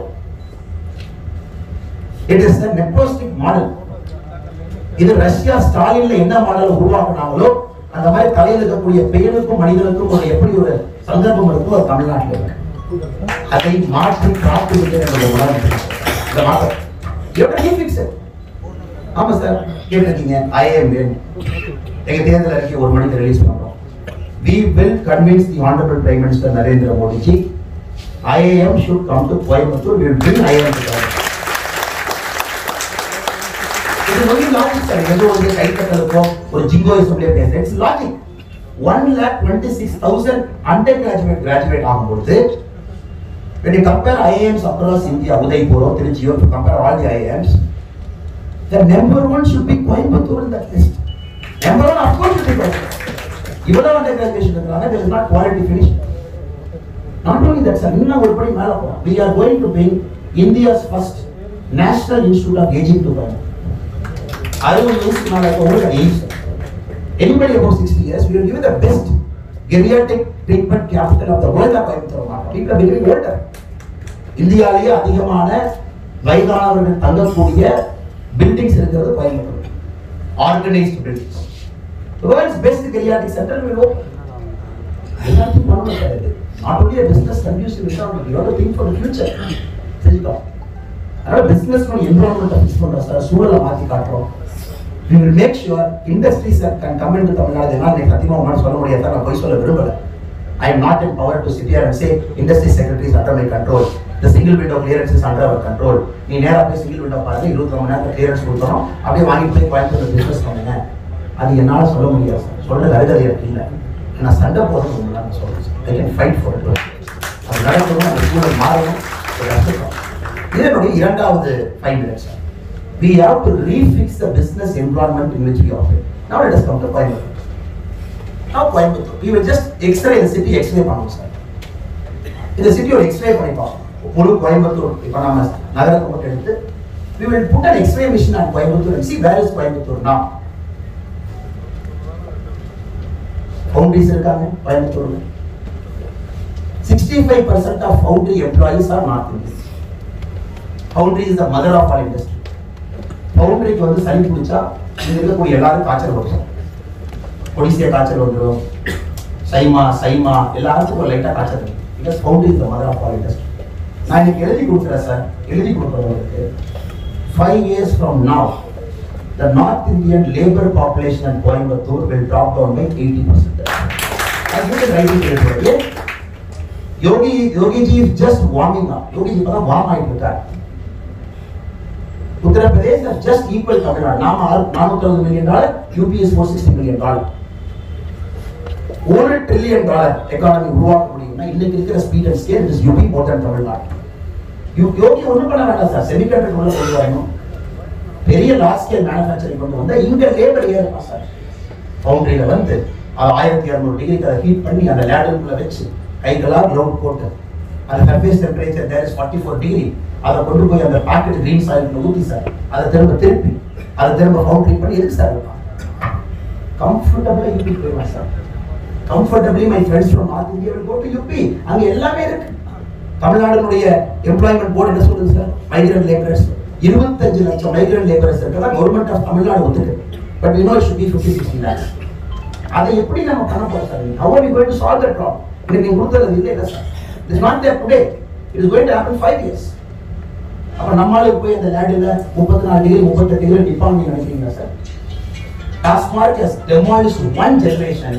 S1: It is a nepotistic model. இது ரஷ்யா ஸ்டாலின்ல என்ன மாடல் உருவாக்குனாங்களோ அந்த மாதிரி தலையில இருக்கக்கூடிய பெயருக்கும் மனிதனுக்கும் ஒரு எப்படி ஒரு சந்தர்ப்பம் இருக்கோ அது தமிழ்நாட்டில் இருக்கு. அதை மாற்றி காத்து இந்த மாற்றம் எப்படி ஃபிக்ஸ்? ஆமா சார், கேட்டிருக்கீங்க. ஐஏஎம் எங்க தேர்தல் அறிக்கை 1 மணிக்கு ரிலீஸ் பண்றோம். We will convince the Honorable Prime Minister Narendra Modi ji, IIM should come to Coimbatore. We will bring IIM to Coimbatore. It is only logic, sir. ஏதோ ஒரு கைத்தட்டலுக்கோ ஒரு ஜிங்கோயிசம்ல பேச, it's logic. 1,26,000 undergraduate graduate ஆகும்போது when you compare IIMs across India, Udaipur, Trichy, to compare all the IIMs, the number 1 should be Coimbatore in that list. Number 1 of course should be Coimbatore. Even though undergraduation there is not quality finish. Not only that, sir, we are going to bring India's first National Institute of Aging to Coimbatore. Anybody above 60 years, we will give you the best geriatric treatment capital of the world of Coimbatore. People are becoming older. இந்தியாவிலேயே அதிகமான வயதானவர்கள் தங்கக்கூடிய பில்டிங்ஸ் இருக்கிறது Coimbatore. Organised buildings. The world's best geriatric center will open. எல்லாத்தையும் பண்ணணும் சார். இது not only a business conducive environment, you have to think for the future. சரிங்களா? அதனால பிசினஸ் என்விரான்மெண்ட் ஃபிக்ஸ் பண்றோம் சார், சூழலை மாற்றி காட்டுறோம். We will make sure industries can come into Tamil Nadu. நான் சத்தியமா உங்களால சொல்ல முடியாது சார், நான் போய் சொல்ல விரும்பல. I am not in power to sit here and say industry secretary is under my control. The single window clearance is under our control. நீ நேரா போய் single window பாருங்க, 24 மணி நேரத்துல clearance கொடுத்தோம், அப்படியே வாங்கிட்டு போய் கோயம்புத்தூர்ல பிசினஸ் பண்ணுங்க. அது என்னால சொல்ல முடியாது சார், சொல்றது அருகதை எனக்கு இல்லை. நான் சண்டை போடுறது உங்களால் சொல்றேன். I can fight for it. அது நடக்கணும், அந்த சூழல் மாறணும். இதனுடைய இரண்டாவது 5 minutes. We have to refix the business environment in which we operate. Now let us come to Coimbatore. Now Coimbatore, we will just X-ray the city, X-ray பண்ணுவோம் சார். இந்த சிட்டி ஒரு X-ray பண்ணி பார்ப்போம். முழு கோயம்புத்தூர் இப்போ நம்ம நகரத்தை மட்டும் எடுத்து we will put an X-ray machine at Coimbatore and see where is Coimbatore now. Foundries இருக்காங்க கோயம்புத்தூர்ல. 65% of foundry employees are North Indians. Foundry is the mother of our industry. Foundry க்கு வந்து சளி பிடிச்சா இங்க இருக்கக்கூடிய எல்லாரும் காய்ச்சல் வரும். ஒடிசியா காய்ச்சல் வந்துடும், சைமா எல்லாருக்கும் லைட்டா காய்ச்சல் வரும். Because foundry is the mother of our industry. நான் இன்னைக்கு எழுதி கொடுக்குறேன் சார், எழுதி கொடுக்குறவங்களுக்கு 5 years from now, the North Indian labor population in Coimbatore will drop down by 80%. I give it writing here. Yogi ji is just warming up. Yogi ji पता warm आइट होता है. Uttar Pradesh is just equal to Tamil Nadu. नाम $460 million, UP is $460 million. $1 trillion economy உருவாக்க முடியும்னா இன்னைக்கு இருக்கிற speed and scale is UP more than Tamil Nadu. யோகி ஒன்றும் பண்ண வேண்டாம் சார், செமிகண்டக்டர் உள்ள கொண்டு வரணும், பெரிய லார்ஜ் ஸ்கேல் மேனுஃபேக்சரிங் கொண்டு வந்தா இங்க லேபர் ஏறுமா சார். ஃபவுண்டரியில வந்து 1200 டிகிரிக்கு அதை ஹீட் பண்ணி அந்த லேடருக்குள்ள வச்சு கைகளாக க்ளவுட் போட்டு அந்த surface temperature there is 44 degree அதை கொண்டு போய் அந்த பாக்கெட் கிரீன் சாயில்ல ஊற்றி சார் அதை திருப்பி அதை திரும்ப ஃபவுண்டரி பண்ணி எதுக்கு சார் கம்ஃபர்டபுளாக யூபி போயிடுவா sir. Comfortably my friends from north India will go to UP. அங்கே எல்லாமே இருக்கு. தமிழ்நாடுனுடைய எம்ப்ளாய்மெண்ட் போர்டு என்ன சொல்லுது சார், மைக்ரண்ட் லேபரர்ஸ் 25 லட்சம் மைக்ரண்ட் லேபரர்ஸ் இருக்கா கவர்மெண்ட் ஆஃப் தமிழ்நாடு ஒத்துக்கு. But we know it should be 50-60 lakhs. அதை எப்படி நம்ம பண்ண போறோம் sir? How are we going to solve that problem? இன்னைக்கு நீங்க கொடுத்தது இல்லை sir. It is not there today. It is going to happen 5 years. அப்ப நம்மளுக்கு போய் அந்த லேடில் 34 டிகிரி 38 டிகிரி டிப்பாங்க நினைக்கிறீங்களா sir? Taskmark has demolished one generation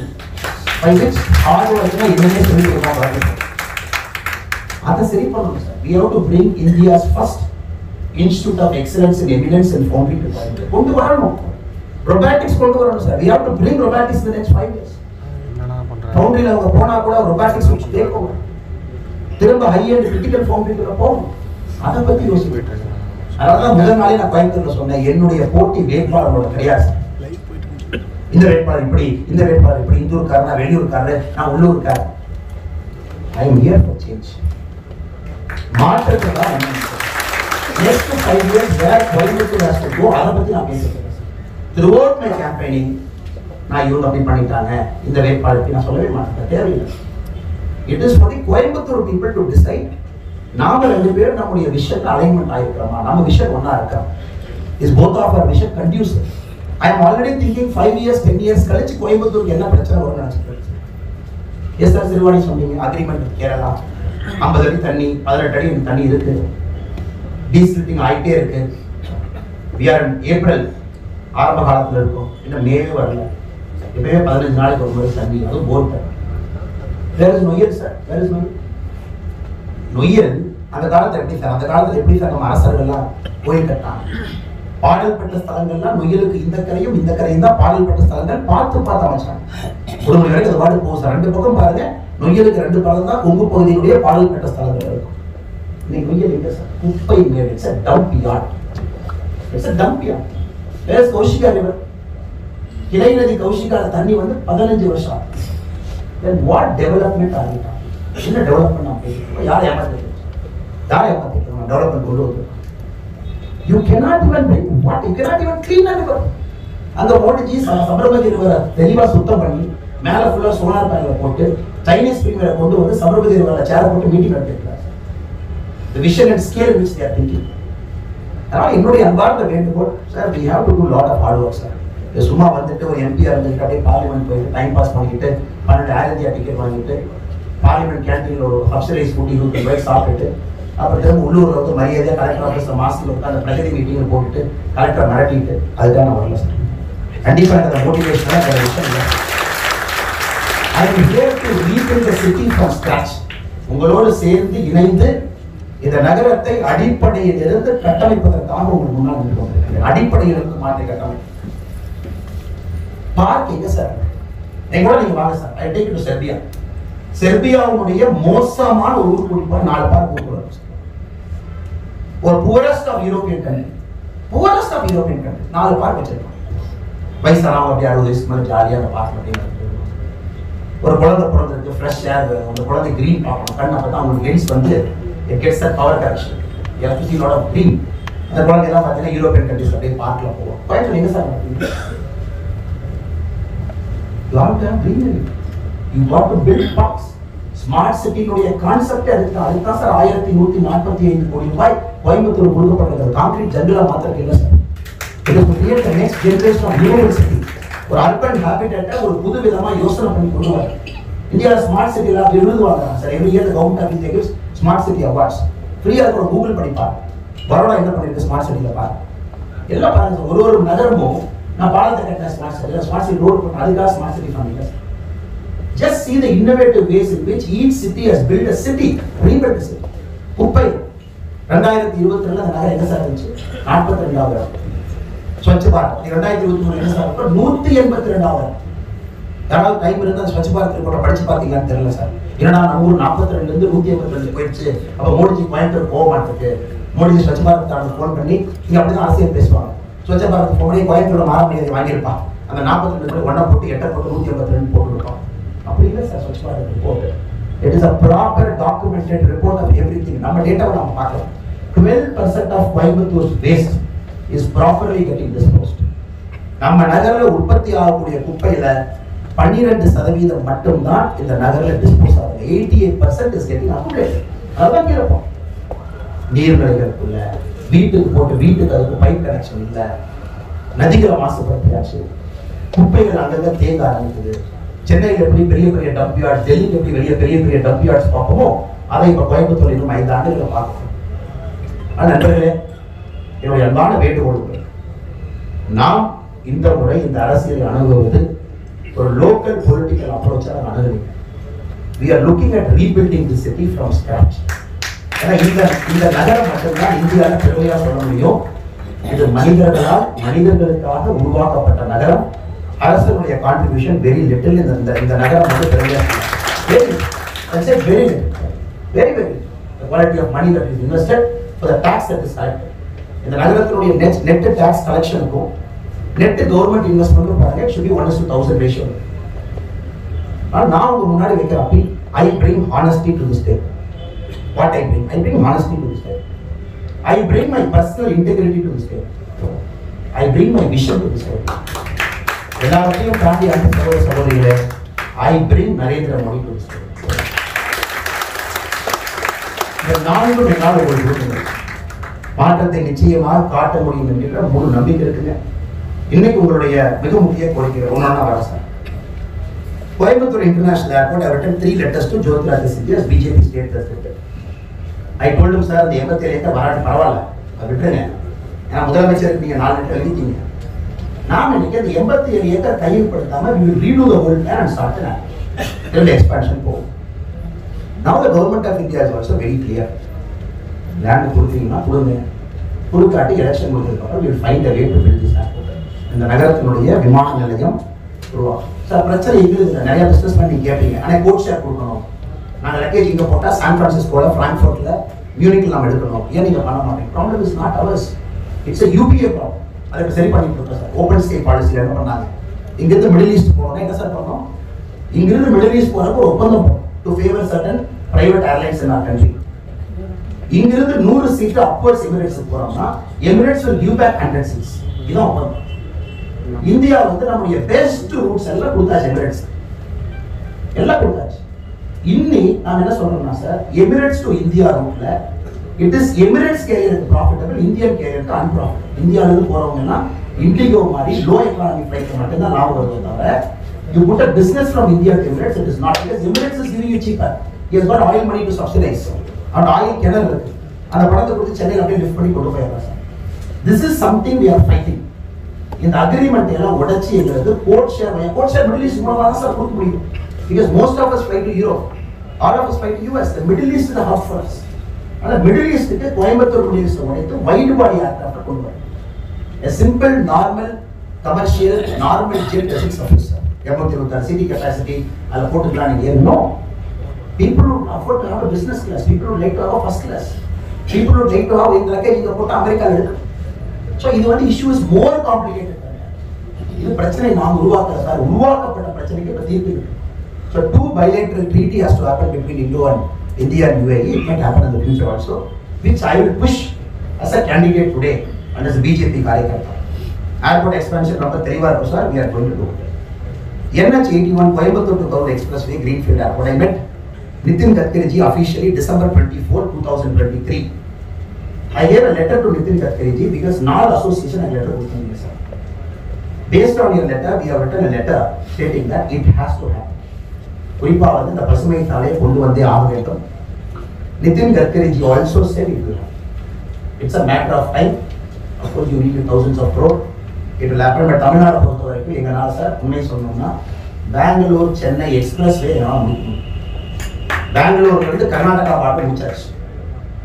S1: by which hard work இன்னுமே சொல்லிட்டு இருக்கோம். அதை சரி பண்ணணும் sir. We have to bring India's first Institute of Excellence in Eminence and Foundry to Coimbatore. கொண்டு வரணும். Robotics கொண்டு வரணும் sir. We have to bring robotics in the next 5 years. ஃபவுண்டரியில் அவங்க போனா கூட robotics வச்சு தேக்கணும். திரும்ப ஹை அண்ட் கிரிட்டிக்கல் ஃபவுண்டரிக்குள்ள போகணும். அதை பத்தி யோசிச்சுட்டு அதனால முதல் நாளே நான் கோயம்புத்தூர்ல சொன்னேன், என்னுடைய போட்டி வேட்பாளரோட கிடையாது. இந்த வேட்பாளர் இப்படி, இந்த வேட்பாளர் இப்படி, இந்தூர்காரர், நான் வெளியூர்காரர், நான் உள்ளூர்காரர். I am here for change. மாற்றத்தை தான் next 5 years where Coimbatore has to go, அதை பத்தி நான் பேசுறேன். Throughout my campaigning நான் இவங்க அப்படி பண்ணிட்டாங்க இந்த வேட்பாளருக்கு நான் சொல்லவே மாட்டேன், தேவையில்லை. It is for the Coimbatore people to decide. நாம ரெண்டு பேரும் நம்முடைய விஷன் அலைன்மெண்ட் ஆயிருக்கிறோமா, நம்ம விஷன் ஒன்னா இருக்கா, is both of our vision conducive. I am already thinking 5 years 10 years கழிச்சு கோயம்புத்தூருக்கு என்ன பிரச்சனை வரும்னு நினைச்சிட்டு. எஸ் சார் சிறுவாணி சொன்னீங்க, அக்ரிமெண்ட் கேரளா 50 அடி தண்ணி 18 அடி தண்ணி இருக்கு, டீசில்ட்டிங் ஆகிட்டே இருக்கு. we are in ஏப்ரல் ஆரம்ப காலத்தில் இருக்கும், இன்னும் மேவே வரல, எப்பவே 15 நாளைக்கு ஒரு முறை தண்ணி, அதுவும் போர் தண்ணி. Where is Noyyal sir, where is Noyyal? Noyyal அந்த காலத்தில் எப்படி சார், அந்த காலத்தில் எப்படி சார் நம்ம அரசர்கள்லாம் கோயில் கட்டாங்க, பாடல் பெற்ற ஸ்தலங்கள்லாம் நொய்யலுக்கு இந்த கரையும் இந்த கரையும் தான் பாடல் பெற்ற ஸ்தலங்கள் பார்த்து அமைச்சாங்க. ஒரு மணி வரைக்கும் அது பாடு போகும் சார். 2 பக்கம் பாருங்க, நொய்யலுக்கு 2 பக்கம் தான் கொங்கு பகுதியினுடைய பாடல் பெற்ற ஸ்தலங்கள் இருக்கும். இன்னைக்கு நொய்யல் எங்க சார்? குப்பை மேடு. It's a dump yard. It's a dump yard. Where is Kaushika river? கிளை நதி கௌஷிகால தண்ணி வந்து 15 வருஷம். Then what development are we talking? என்ன டெவலப்மெண்ட் நான் பேசுறோம்? யாரை ஏமாத்திட்டு டெவலப்மெண்ட் கொண்டு வந்து you cannot even bring what, you cannot even clean a river. அந்த மோடிஜி சபர்மதி ரிவரை தெளிவா சுத்தம் பண்ணி மேல ஃபுல்லா சோலார் பேனல் போட்டு சைனீஸ் ஸ்பிரிங்கரை கொண்டு வந்து சபர்மதி ரிவர்ல சேர போட்டு meeting நடத்திருக்காங்க. the vision and scale in which they are thinking. அதனால என்னுடைய அன்பார்ந்த வேண்டுகோள் sir, we have to do lot of hard work sir. சும்மா வந்துட்டு ஒரு எம்பியா இருந்துட்டு அப்படியே பார்லிமெண்ட் போயிட்டு டைம் பாஸ் பண்ணிக்கிட்டு 12 ஏர் இந்தியா டிக்கெட் வாங்கிட்டு பார்லிமெண்ட் கேன்டீன்ல ஒரு சப்சிடைஸ் கூட்டி 20 ரூபாய்க்கு சாப்பிட்டுட்டு அப்புறம் திரும்ப உள்ளூர்ல வந்து மரியாதையா கலெக்டர் ஆஃபீஸ்ல மாஸ்க்ல உட்காந்து அந்த பிரகதி மீட்டிங் போட்டுட்டு கலெக்டர் மிரட்டிட்டு அதுதான் நான் வரல சார். கண்டிப்பா எனக்கு மோட்டிவேஷனாக வேற விஷயம் இல்லை. I am here to rebuild the city from scratch. உங்களோடு சேர்ந்து இணைந்து இந்த நகரத்தை அடிப்படையிலிருந்து கட்டமைப்பதற்காக உங்களுக்கு முன்னால் நின்று கொண்டிருக்கிறேன். அடிப்படையிலிருந்து மாற்றி கட்டமைப்பு. பார்க் எங்க சார்? எங்களோட நீங்க வாங்க sir. I take you to Serbia. செர்பியாவுடைய மோசமான ஒரு ஊர் குடிப்பா 4 பார்க் ஊர். ஒரு poorest of European country, 4 park வச்சிருக்கோம். வயசானவங்க அப்படியே 60 வயசுக்கு மேலே ஜாலியாக அந்த பார்க் அப்படியே ஒரு குழந்தை பிறந்திருக்கு, ஃப்ரெஷ் ஏர், அந்த குழந்தை கிரீன் பார்க்கணும், கண்ணை பார்த்தா அவங்களுக்கு லென்ஸ் வந்து It gets that power correction. You have to see a lot of green. அந்த குழந்தை எல்லாம் பார்த்தீங்கன்னா யூரோப்பியன் கண்ட்ரீஸ் அப்படியே பார்க்ல போவோம். கோயம்புத்தூர் எங்க சார் நடக்குது? You have to have greenery. You got to build parks. Smart சிட்டினுடைய கான்செப்ட் அதுதான் சார் 1145 கோடி ரூபாய் கோயம்புத்தூர் கொடுக்கப்பட்டிருக்கிறது. கான்கிரீட் ஜங்கிளா மாத்திரம் இல்லை sir. It is to create the next generation of university. ஒரு அர்பன் ஹாபிட்டேட்டை ஒரு புது விதமா யோசனை பண்ணி கொண்டு வர இந்தியாவில் ஸ்மார்ட் சிட்டியில் அப்படி எழுதுவாங்க சார். Every year government of India gives smart city awards. ஃப்ரீயாக கூட கூகுள் பண்ணிப்பார். பரோடா என்ன பண்ணிருக்கு ஸ்மார்ட் சிட்டியில் பாரு. எல்லாம் பாருங்க சார். ஒரு நகரமும் நான் பாலத்தை கட்டின smart city, smart city road பண்ண அதுக்காக ஸ்மார்ட் சிட்டி பண்ணீங்க. Just see the innovative ways in which each city has built a city, rebuilt a city. குப்பை 2022 அந்த நகரம் எங்க சார் இருந்துச்சு? 42வது இடம். ஸ்வச் பாரத் 2023 என்ன சார்? 182வது. யாராவது டைம் இருந்தா ஸ்வச் பாரத் ரிப்போர்ட்டை படிச்சு பாத்தீங்களான்னு தெரியல சார். ஏன்னா நம்ம ஊர் 42ல இருந்து 182 போயிடுச்சு. அப்ப மோடிஜி கோயம்புத்தூர் போக மாட்டேங்குது. மோடிஜி ஸ்வச் பாரத் காரனுக்கு ஃபோன் பண்ணி இங்க அப்படிதான் அரசியல் பேசுவாங்க. ஸ்வச் பாரத் போனே கோயம்புத்தூர் மாறக்கூடியதை வாங்கியிருப்பான். அந்த 42 ஒண்ணா போட்டு 8 போட்டு 182 போட்டுருப்பான். அப்படி இல்லை sir Swachh Bharat report. It is a proper documented report of everything. நம்ம டேட்டாவை நம்ம பார்க்கலாம். 12% of Coimbatore waste is properly getting disposed. நம்ம நகரில் உற்பத்தி ஆகக்கூடிய குப்பையில 12% மட்டும்தான் இந்த நகரில் டிஸ்போஸ் ஆகுது. 88% is getting accumulated. அதான் கேட்போம். நீர்நிலைகளுக்குள்ள வீட்டுக்கு போட்டு வீட்டுக்கு அதுக்கு பைப் கனெக்ஷன் இல்லை. நதிகளை மாசுபடுத்தியாச்சு. குப்பைகள் அங்கங்க தேங்க ஆரம்பிக்குது. சென்னையில் எப்படி பெரிய பெரிய டம்ப் யார்ட்ஸ், டெல்லிக்கு எப்படி பெரிய பெரிய டம்ப் யார்ட்ஸ் பார்ப்போமோ அதை இப்போ கோயம்புத்தூர் இன்னும் 5 ஆண்டுகளை பார்க்கணும். நண்பர்களே, என்னுடைய அன்பான வேண்டுகோள், நாம் இந்த முறை இந்த அரசியலை அணுகுவது ஒரு லோக்கல் பொலிட்டிக்கல் அப்ரோச்சாக அணுகுறீங்க. We are looking at rebuilding the city from scratch. ஏன்னா இந்த நகரம் மட்டும்தான் இந்தியாவில் பெருமையாக சொல்ல முடியும். இது மனிதர்களுக்காக உருவாக்கப்பட்ட நகரம். அரசுடைய கான்ட்ரிபியூஷன் வெரி லிட்டில். இந்த நகரம் வந்து பெருமையாக very the quality of money that is invested for the tax that is collected. இந்த நகரத்தினுடைய net tax collectionக்கும் net government investment பாருங்க should be 1:1000 ratio. நான் உங்க முன்னாடி வைக்கிற appeal, I bring honesty to this table. What I bring honesty to this table. I bring my personal integrity to this table. I bring my vision to this table. எல்லாத்தையும் தாண்டி அந்த சகோதரிகளே, I bring Narendra Modi to this table. இந்த 4 நாள் ஒரு மாற்றத்தை நிச்சயமாக காட்ட முடியும் என்கிற முழு நம்பிக்கை இருக்குங்க. இன்னைக்கு உங்களுடைய மிக முக்கிய கோரிக்கை ஒன்றா வர sir. Coimbatore international airport I written 3 letters to Jyothiraaditya Scindia as BJP state president. I told him, sir, அந்த 87 ஏக்கர் வராட்டு பரவாயில்ல, அது விட்டுருங்க. ஏன்னா முதலமைச்சருக்கு நீங்க 4 லெட்டர் எழுதிட்டீங்க. நான் இன்னைக்கு அந்த 87 acre கையகப்படுத்தாம we will redo the whole plan and start an expansion போகும். Now the government of India is also very clear. Land கொடுத்தீங்கன்னா கொடுங்க, கொடுக்காட்டி எலெக்ஷன் கொடுத்ததுக்கப்புறம் we will find a way to build this airport. இந்த நகரத்தினுடைய விமான நிலையம் உருவாகும். சார் பிரச்சனை இருக்குது, நிறைய பிஸ்னஸ் பண்ணி கேட்பீங்க. ஆனால் கோட் ஷேர் கொடுக்கணும். நாங்கள் லக்கேஜ் இங்கே போட்டால் சான் பிரான்சிஸ்கோல, ஃப்ராங்க்ஃபர்ட்ல, மியூனிக்கில் நம்ம எடுக்கணும். ஏன் நீங்கள் பண்ண மாட்டீங்க? Problem is not hours, it's UPA problem. அதை இப்போ சரி பண்ணிட்டு இருக்கோம் சார். ஓப்பன் ஸ்டே பாலிசியில் என்ன பண்ணாங்க? இங்கிருந்து மிடில் ஈஸ்ட் போகணும்னா என்ன சார் பண்ணோம்? இங்கிருந்து மிடில் ஈஸ்ட் போகிறப்ப ஒரு ஒப்பந்தம் போகும் to favour certain private airlines in our country. இங்கிருந்து 100 சீட்டு அப்வர்ட்ஸ் எமிரேட்ஸுக்கு போகிறோம்னா Emirates will give back 100 seats. இதுதான் ஒப்பந்தம். இந்தியா வந்து நம்முடைய பெஸ்ட் ரூட்ஸ் எல்லாம் கொடுத்தாச்சு, எமிரேட்ஸ் எல்லாம் கொடுத்தாச்சு. இன்னி நாம என்ன சொல்றோம்னா சார், எமிரேட்ஸ் டு இந்தியா ரூட்ல இட் இஸ் எமிரேட்ஸ் கேரியருக்கு ப்ராஃபிட்டபிள், இந்தியன் கேரியருக்கு அன்ப்ராஃபிட்டபிள். இந்தியால இருந்து போறவங்கன்னா இண்டிகோ மாதிரி லோ எக்கானமி ஃபிளைட் மட்டும் தான் லாபம் வருது தவிர you put a business from India to Emirates, it is not, because Emirates is giving you cheaper. He has got oil money to subsidize. And oil கிணறு இருக்கு, அந்த பணத்தை கொடுத்து சென்னையில் அப்படியே லிஃப்ட் பண்ணி கொண்டு போயிடலாம் sir. This is something we are fighting. இந்த அக்ரிமெண்ட் எல்லாம் உடைச்சிங்கிறது கோட் ஷேர் மிடில் ஈஸ்ட் மூலமாக தான் சார் கொடுக்க முடியும். Because most of us fly to Europe, all of us fly to US. The Middle East is the hub for us. ஆனால் மிடில் ஈஸ்ட்டுக்கு கோயம்புத்தூர் மிடில் ஈஸ்ட் உடைத்து வைடு பாடி ஏர்கிராஃப்ட் கொண்டு வரும். A simple normal commercial normal jet doesn't suffice sir. 226 seat capacity அதில் போட்டுக்கலாம் நீங்கள் ஏறணும். People would afford to have a business class. People would like to have a first class. People would like to have இந்த லக்கேஜ் இங்கே போட்டு அமெரிக்காவில் எடுக்கும். ஸோ இது வந்து இஷ்யூ இஸ் மோர் காம்ப்ளிகேட்டட். இது பிரச்சனை நாம் உருவாக்குற சார், உருவாக்கப்பட்ட பிரச்சனைக்கு இப்போ தீர்ப்பு இருக்கு. So 2 bilateral treaty has to happen between Indo and India and UAE, it might happen in the future also, which I will push as a candidate today and as a BJP Karyakarta. Airport expansion number 3 sir, we are going to do it. NH81 Coimbatore to Karur Expressway, Greenfield Airport. I met Nitin Gadkari ji officially December 24, 2023. I gave a letter to Nitin Gadkari ji because NAR Association and letter to him, sir. Based on your letter, we have written a letter stating that it has to happen. குறிப்பாக வந்து இந்த பசுமை சாலையை கொண்டு வந்தே ஆக வேண்டும். Nitin Gadkari ji also said it will happen. It's a matter of time. Of course, you need thousands of crore. It will happen. But Tamil Nadu பொறுத்த வரைக்கும் எங்கனால சார் உண்மை சொல்லணும்னா பெங்களூர் சென்னை எக்ஸ்பிரஸ்வே பெங்களூர்ல இருந்து கர்நாடகா பார்த்து முடிச்சாச்சு.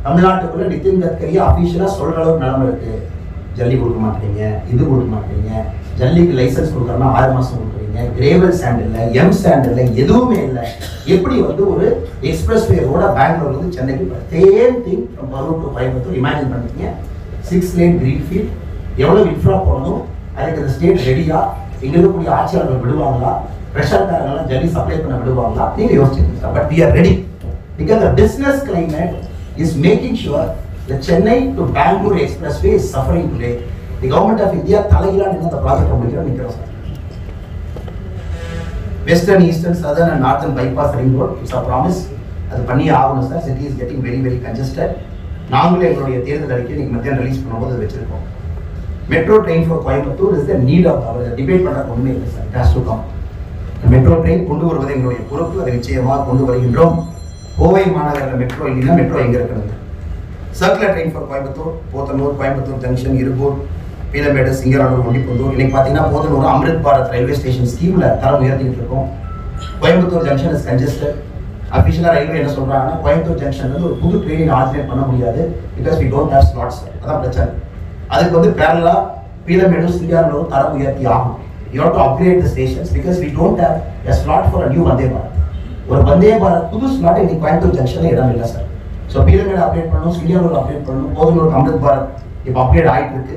S1: தமிழ்நாட்டுக்குள்ள நிதின் கட்கரியை அபிஷியலா சொல்ற அளவுக்கு நிலைமை இருக்கு. ஜல்லி கொடுக்க மாட்டீங்க, இது கொடுக்க மாட்டீங்க, ஜல்லிக்கு லைசன்ஸ் கொடுக்கறனா 6 மாசம் கொடுக்குறீங்க, கிரேவல் சாண்ட் இல்லை, எம் சாண்ட் இல்லை, எதுவுமே இல்லை. எப்படி வந்து ஒரு எக்ஸ்பிரஸ்வே ரோட பெங்களூர்ல இருந்து சென்னைக்கு same thing from Karur to Coimbatore imagine பண்ணுறீங்க. 6 லேன் கிரீன்ஃபீல்ட் எவ்வளவு இன்ஃப்ரா போகணும், அதுக்கு அந்த ஸ்டேட் ரெடியா, இங்க இருக்கக்கூடிய ஆட்சியாளர்கள் விடுவாங்களா, பிரஷர்காரங்களாம் ஜல்லி சப்ளை பண்ண விடுவாங்களா, நீங்க யோசிச்சுக்கீங்க. But we are ready because the business climate is making sure the Chennai to Bangalore expressway is suffering today. The government of India தலையில நின்னு அந்த ப்ராஜெக்ட் முடிக்கிறோம் sir. Western, Eastern, Southern and Northern bypass ring road, it's a promise. அது பண்ணியே ஆகணும் sir. City is getting very very congested. நாங்களே எங்களுடைய தேர்தல் அறிக்கை இன்னைக்கு மத்தியானம் ரிலீஸ் பண்ணும்போது வச்சிருக்கோம். Metro train for Coimbatore is the need of our debate பண்ணுற ஒன்றுமே இல்லை சார். It has to come. Metro train கொண்டு வருவது எங்களுடைய பொறுப்பு. அதை நிச்சயமாக கொண்டு வருகின்றோம். கோவை மாநகரில் மெட்ரோ இல்லைன்னா மெட்ரோ எங்கே இருக்கிறது? Circular train for Coimbatore, Podanur, Coimbatore junction, Irugur, Peelamedu, Singanallur, Ondipudur. இன்னைக்கு பார்த்தீங்கன்னா போத்தனூர் அமிர்த் பாரத் ரயில்வே ஸ்டேஷன் ஸ்கீமில் தரம் உயர்த்திட்டு இருக்கோம். Coimbatore junction is congested. அஃபிஷியலாக ரயில்வே என்ன சொல்கிறாங்கன்னா கோயம்புத்தூர் ஜங்ஷன் வந்து ஒரு புது ட்ரெயினை ஆல்டர்னேட் பண்ண முடியாது because we don't have slots. அதான் பிரச்சனை. அதுக்கு வந்து பேரலா பீலமேடு, சிங்கரானூர் தரம் உயர்த்தி ஆகும். You have to upgrade the stations because we don't have a slot for a new Vande Bharat. ஒரு வந்தே பாரத் புது ஸ்லாட் இன்னைக்கு கோயம்புத்தூர் ஜங்ஷனில் இடம் இல்லை சார். ஸோ பீலமேடு அப்டேட் பண்ணணும், சிங்கரானூர் அப்டேட் பண்ணணும், போதனூர் அமிர்த் பாரத் இப்போ அப்டேட் ஆகிட்டு இருக்கு.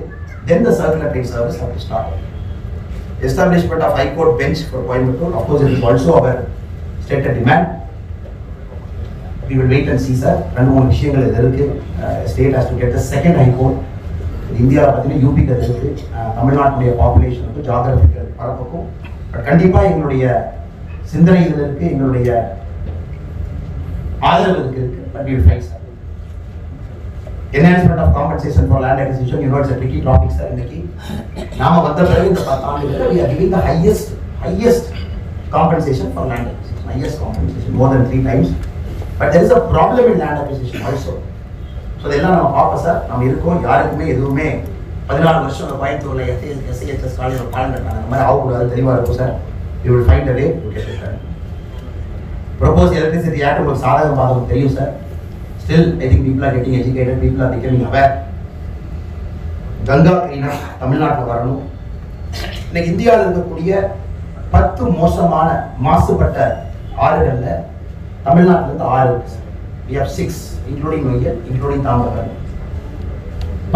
S1: Then the circular train service have to start. Establishment of High Court bench for Coimbatore, of course, it is also our stated demand. We will wait and see, sir. ரெண்டு மூணு விஷயங்கள் இது இருக்கு. State has to get the second High Court. இந்தியாவில் பார்த்தீங்கன்னா யூபிக்கு அது இருக்கு. தமிழ்நாட்டுடைய பாப்புலேஷனுக்கு ஜாகிரபிக்கல் பரப்புக்கும். பட் கண்டிப்பாக எங்களுடைய சிந்தனை இதில் இருக்கு, எங்களுடைய ஆதரவு இருக்கு. But we will fight, sir. Enhancement of compensation for land acquisition, you know, it's a tricky topic, sir. இன்னைக்கு நாம வந்த பிறகு இந்த 10 ஆண்டுகளில் we are giving the highest compensation for land acquisition, highest compensation, more than 3 times. But there is a problem in land acquisition also. So இதெல்லாம் நம்ம பார்ப்போம் சார். நம்ம இருக்கோம், யாருக்குமே எதுவுமே 14 வருஷம் கோயம்புத்தூர்ல SIHS காலேஜில் பாலம் கட்டாங்க, அந்த மாதிரி ஆகக்கூடாது, தெளிவாக இருக்கும் sir. We will find a way to get it done. Proposed electricity act உங்களுக்கு சாதகம் பாதகம் தெரியும் sir. Still, I think people are getting educated, people are becoming aware. Ganga கிளீனா தமிழ்நாட்டில் வரணும். இன்னைக்கு இந்தியாவில் இருக்கக்கூடிய 10 மோசமான மாசுபட்ட ஆறுகளில் தமிழ்நாட்டிலிருந்து 6 இருக்கு. We have 6, including Noyyal, including Thamirabarani.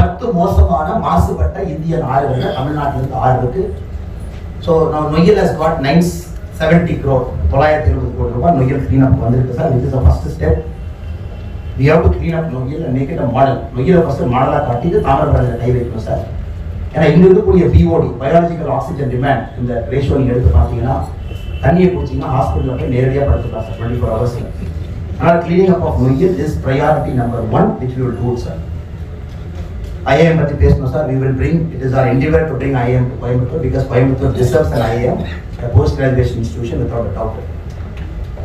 S1: 10 மோசமான மாசுபட்ட இந்தியன் ஆறுகளில் தமிழ்நாட்டிலிருந்து 6 இருக்கு. So now Noyyal has got 970 crore, 970 கோடி ரூபாய் நொய்யல் கிளீனப் வந்திருக்கு sir. This is the first step. We have to clean up Noyyal and make it a model. நொய்யலை ஃபர்ஸ்ட் மாடலாக காட்டிட்டு தாமிரபரணியில் கை வைக்கணும் சார். ஏன்னா இங்கே இருக்கக்கூடிய பிஓடி, பயாலஜிக்கல் ஆக்சிஜன் டிமாண்ட், இந்த ரேஷியோ நீங்கள் எடுத்து பார்த்தீங்கன்னா தண்ணியை குடிச்சிங்கன்னா ஹாஸ்பிட்டலில் போய் நேரடியாக படுத்துக்கலாம் சார் 24 hours. அதனால் cleaning up of Noyyal is priority number 1 which we will do, sir. IIM பற்றி பேசணும் சார். We will bring, it is our endeavor to bring IIM to Coimbatore because Coimbatore deserves an IIM, a post-graduation institution without a doubt.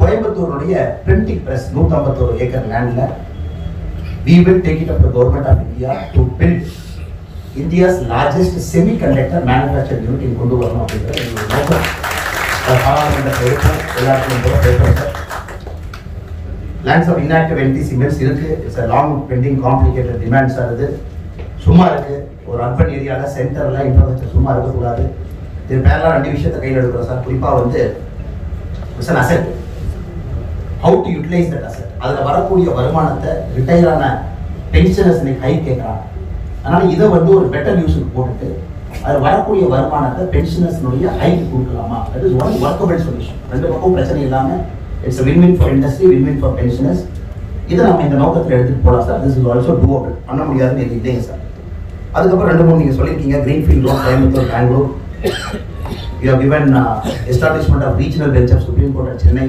S1: கோயம்புத்தூருடைய பிரிண்டிங் பிரஸ் 151 ஏக்கர் லேண்ட்ல we will take it up to the government of India to build India's largest semiconductor manufacturing unit in கொண்டு வரணும் அப்படிங்கிறது எங்களுடைய நோக்கம். பாராளுமன்ற பேப்பர் எல்லாருக்கும் paper sir. Lands of inactive NTC mills இருக்கு. It's a long pending complicated demand sir. இது சும்மா இருக்கு. ஒரு அர்பன் ஏரியாவில் சென்டரில் இன்ஃப்ராஸ்ட்ரக்சர் சும்மா இருக்கக்கூடாது. இது பேரலாக 2 விஷயத்தை கையில் எடுக்கிறோம் சார். குறிப்பாக வந்து it's an asset. How to utilize that asset. அதில் வரக்கூடிய வருமானத்தை ரிட்டையரான பென்ஷனர்ஸ் இன்னைக்கு ஹை கேட்குறாங்க. அதனால் இதை வந்து ஒரு பெட்டர் யூஸுக்கு போட்டுட்டு அதில் வரக்கூடிய வருமானத்தை பென்ஷனர்ஸ்னுடைய ஹைக்கு கொடுக்கலாமா? That is one workable solution. 2 பக்கம் பிரச்சனை இல்லாமல் it's win win for industry, win win for pensioners. இதை நம்ம இந்த நோக்கத்தில் எடுத்துகிட்டு போகலாம் sir. This is also doable. பண்ண முடியாதுன்னு எனக்கு இல்லைங்க சார். அதுக்கப்புறம் 2-3 நீங்கள் சொல்லியிருக்கீங்க. Greenfield road, Coimbatore, Bangalore. You have given establishment of regional bench of Supreme Court at Chennai.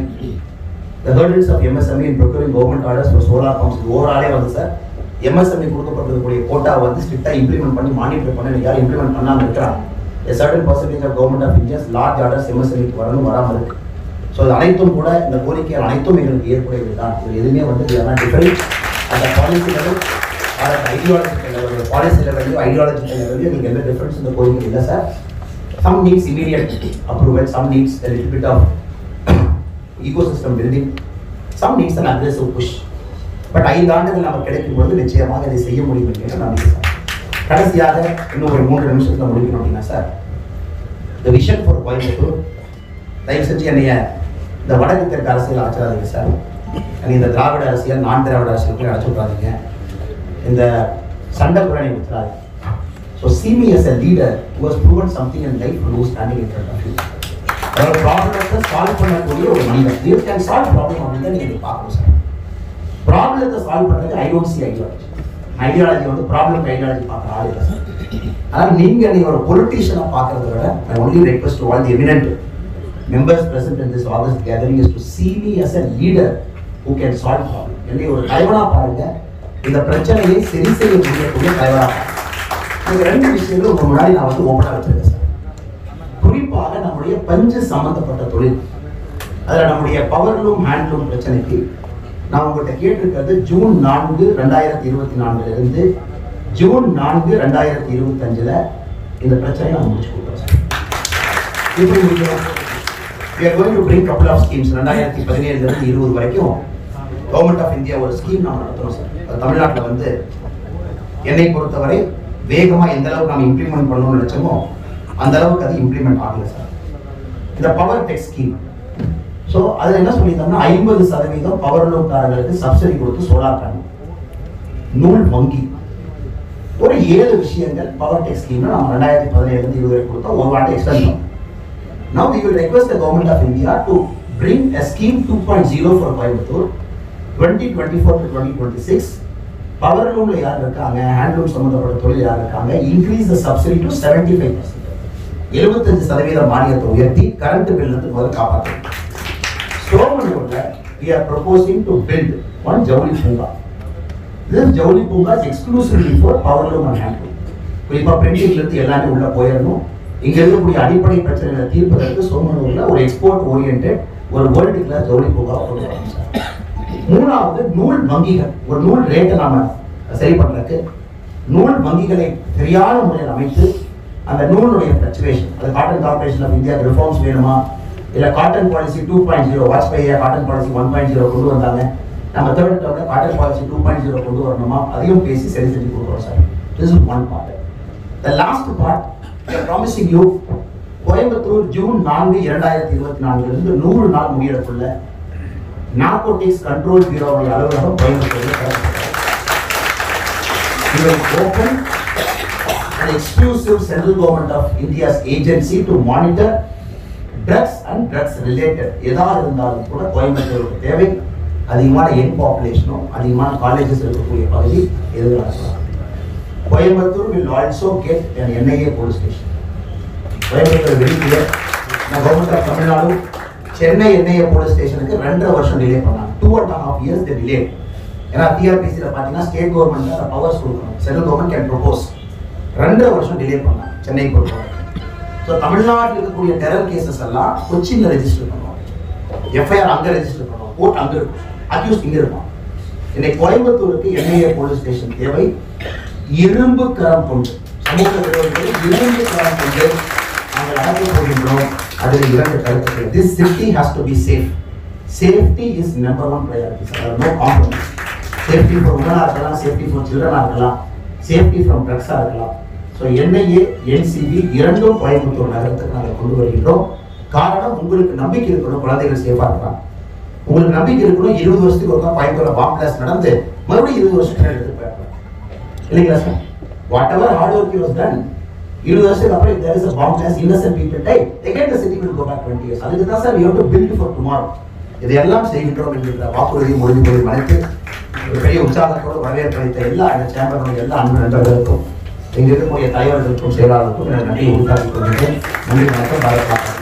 S1: The hurdles of MSME in procuring government orders for solar pumps. ஓவராலே வந்து சார் MSME கொடுக்கப்பட்டிருக்கக்கூடிய கோட்டா வந்து ஸ்ட்ரிக்டாக இம்ப்ளிமெண்ட் பண்ணி மானிட்டர் பண்ணி யாரும் இம்ப்ளிமெண்ட் பண்ணாமல் இருக்கிறாங்க. A certain percentage of government of India's large orders MSME-க்கு வரணும், வராமல் இருக்கு. ஸோ இது அனைத்தும் கூட இந்த கோரிக்கைகள் அனைத்தும் எங்களுக்கு ஏற்புடையது தான். இது எதுவுமே வந்து டிஃபரெண்ட் அந்த policy level ideological level, policy லெவலையும் ஐடியாலஜிக்கல் லெவலையும் எங்களுக்கு எந்த டிஃபரன்ஸ் இந்த கோரிக்கை இல்லை sir. Some needs immediate approval, some needs a little bit of ecosystem building, some needs an aggressive push. But 5 ஆண்டுகள் நமக்கு கிடைக்கும் பொழுது நிச்சயமாக இதை செய்ய முடியும் என்று நம்பிக்கை சார். கடைசியாக இன்னும் ஒரு 3 நிமிஷத்தில் முடிக்கணும் அப்படின்னா sir, the vision for Coimbatore, தயவு செஞ்சு என்னைய இந்த வடக்கு தெற்கு அரசியல் அழைச்சாதீங்க சார். இந்த திராவிட அரசியல், நான் திராவிட அரசியல் அழைச்சு விட்றாதீங்க. இந்த சண்டை புரணி விட்டுறாதீங்க. So see me as a leader who has proven something in life and who is standing in front of you. ஒரு ப்ராப்ளத்தை சால்வ் பண்ணக்கூடிய ஒரு மனிதன். You can solve problem அப்படின்னா நீங்க பார்க்கணும் சார். ப்ராப்ளத்தை சால்வ் பண்ணுறது I don't see ideology. Ideology வந்து ப்ராப்ளம் ஐடியாலஜி பார்க்குற ஆள் இல்லை சார். ஆனால் நீங்கள் ஒரு பொலிட்டீஷியனை பார்க்கறத விட I only request to all the eminent members present in this August gathering is to see me as a leader who can solve problem. என்னை ஒரு தலைவனாக பாருங்க, இந்த பிரச்சனையை சரி செய்ய முடியக்கூடிய தலைவனாக பாருங்க. இந்த 2 விஷயங்கள் உங்க முன்னாடி நான் வந்து ஓப்பனாக வச்சிருக்கேன் சார். குறிப்பாக நம்முடைய பஞ்சு சம்பந்தப்பட்ட தொழில், அதில் நம்முடைய பவர்லூம் ஹேண்ட்லூம் பிரச்சனைக்கு நான் உங்கள்கிட்ட கேட்டிருக்கிறது ஜூன் 4, 2024 ஜூன் 4, 2025 இந்த பிரச்சனையை நான் முடிச்சு கொடுக்குறேன் சார். எப்படி முடிக்கிறோம்? We are going to bring couple of schemes. 2017 20 வரைக்கும் கவர்மெண்ட் ஆஃப் இந்தியா ஒரு ஸ்கீம் நாம் நடத்துகிறோம் சார். தமிழ்நாட்டில் வந்து என்னை பொறுத்தவரை வேகமாக எந்த அளவுக்கு நம்ம இம்ப்ளிமெண்ட் பண்ணணும்னு நினைச்சோமோ அந்த அளவுக்கு அது இம்ப்ளிமெண்ட் ஆகலை சார். இந்த பவர் டெக் ஸ்கீம், ஸோ அதில் என்ன சொல்லியிருந்தோம்னா 50% பவர்லூம்காரங்களுக்கு சப்சிடி கொடுத்து சோலார் பேனல், நூல் வங்கி, ஒரு 7 விஷயங்கள் பவர் டெக் ஸ்கீம்ல நம்ம 2017 20 வரை கொடுத்தோம். ஒரு வாட்டி எக்ஸ்டெண்ட் பண்ணோம். Now we will request the government of India to bring a scheme 2.0 for Coimbatore 2024 to 2026. பவர்லூம்ல யார் இருக்காங்க, ஹேண்ட்லூம் சம்பந்தப்பட்ட தொழில் யார் இருக்காங்க, இன்க்ரீஸ் த சப்சிடி டு 75%. 75% மானியத்தை உயர்த்தி கரண்ட் பில் இருந்து முதல்ல காப்பாற்றணும். ஸ்டோமனூர்ல we are proposing to build one ஜவுளி பூங்கா. This ஜவுளி பூங்கா is exclusively for powerloom and handloom. குறிப்பா பிரிண்டிங்ல இருந்து எல்லாமே உள்ள போயிடணும். இங்க இருக்கக்கூடிய அடிப்படை பிரச்சனைகளை தீர்ப்பதற்கு சோமனூர்ல ஒரு எக்ஸ்போர்ட் ஓரியன்டட் ஒரு வேர்ல்டு கிளாஸ் ஜவுளி பூங்கா கொண்டு வரணும் சார். 3வது நூல் வங்கிகள், ஒரு நூல் ரேட்டை நாம சரி பண்றதுக்கு நூல் வங்கிகளை சரியான முறையில் அமைத்து அந்த நூலுடைய ஃபிளக்சுவேஷன், அது cotton corporation of India reforms வேணுமா, இல்லை cotton policy 2.0, Vajpayee cotton policy 1.0 கொண்டு வந்தாங்க, நம்ம தேர்ட் டேர்ம்ல காட்டன் பாலிசி 2.0 கொண்டு வரணுமா, அதையும் பேசி சரி செஞ்சு கொடுக்குறோம் sir. This is one part. The last part we are promising you, Coimbatore June 4, 2024 100 நாள் முடியறதுக்குள்ள நார்கோட்டிக்ஸ் கண்ட்ரோல் பியூரோவுடைய அலுவலகம் கோயம்புத்தூரில் திறக்கப்பட்டது. We will open an exclusive central government of India's agency to monitor drugs and drugs related எதாக இருந்தாலும் கூட கோயம்புத்தூருக்கு தேவை. அதிகமான யங் பாப்புலேஷனும் அதிகமான காலேஜஸ் இருக்கக்கூடிய பகுதி எதுவாக இருக்கலாம். Coimbatore will also get an NIA police station. Coimbatore வெளியே government of Tamil Nadu Chennai NIA police ஸ்டேஷனுக்கு 2.5 வருஷம் டிலே பண்ணாங்க. 2.5 years they delayed. ஏன்னா டிஆர்பிசியில் பார்த்தீங்கன்னா ஸ்டேட் கவர்மெண்ட் அந்த பவர்ஸ் கொடுக்கணும், சென்ட்ரல் கவர்மெண்ட் கேன் ப்ரொபோஸ். 2.5 வருஷம் டிலே பண்ணாங்க சென்னை பொறுத்தவரை. ஸோ தமிழ்நாட்டில் இருக்கக்கூடிய டெரர் கேசஸ் எல்லாம் கொச்சியில் ரெஜிஸ்டர் பண்ணுவோம், எஃப்ஐஆர் அங்கே ரெஜிஸ்டர் பண்ணுவோம், கோர்ட் அங்கே இருக்கும், அக்யூஸ் இங்கே இருக்கும். இன்னைக்கு கோயம்புத்தூருக்கு NIA போலீஸ் ஸ்டேஷன் தேவை. இரும்பு கரம் கொண்டு சமூக விரோதிகள் இரும்பு கரம் கொண்டு நாங்கள் அடக்க போகின்றோம். அதில் 2 கருத்துக்கள். This city has to be safe. Safety is number 1 priority. There are no compromise. Safety for women இருக்கலாம், safety for children இருக்கலாம், safety from drugs இருக்கலாம். ஸோ NIA, NCB இரண்டும் கோயம்புத்தூர் நகரத்துக்கு நாங்கள் கொண்டு வருகின்றோம். காரணம், உங்களுக்கு நம்பிக்கை இருக்கணும், குழந்தைகள் சேஃபாக இருக்கலாம். உங்களுக்கு நம்பிக்கை இருக்கணும், 20 வருஷத்துக்கு ஒரு கோயம்புத்தூர்ல பாம் பிளாஸ்ட் நடந்து மறுபடியும் 20 வருஷத்துக்கு எடுத்து போயிடலாம் இல்லைங்களா sir? What ever hard work was done, 20 வருஷத்துக்கு அப்புறம் if there is a bomb blast, innocent people die, again the city will go back 20 years. அதுக்கு தான் sir we have to build for tomorrow. இதையெல்லாம் செய்கின்றோம் என்கிற வாக்குறுதி மொழி மனைத்து ஒரு பெரிய உற்சாகத்தோடு வரவேற்பளித்த எல்லா இந்த சேம்பர்களுடைய எல்லா அன்பு நண்பர்களுக்கும் இங்கு இருக்கக்கூடிய தலைவர்களுக்கும் செயலாளருக்கும் நன்றி உண்டாக்கிக் கொள்கிறேன். நன்றி வணக்கம். பாரத் மாதா.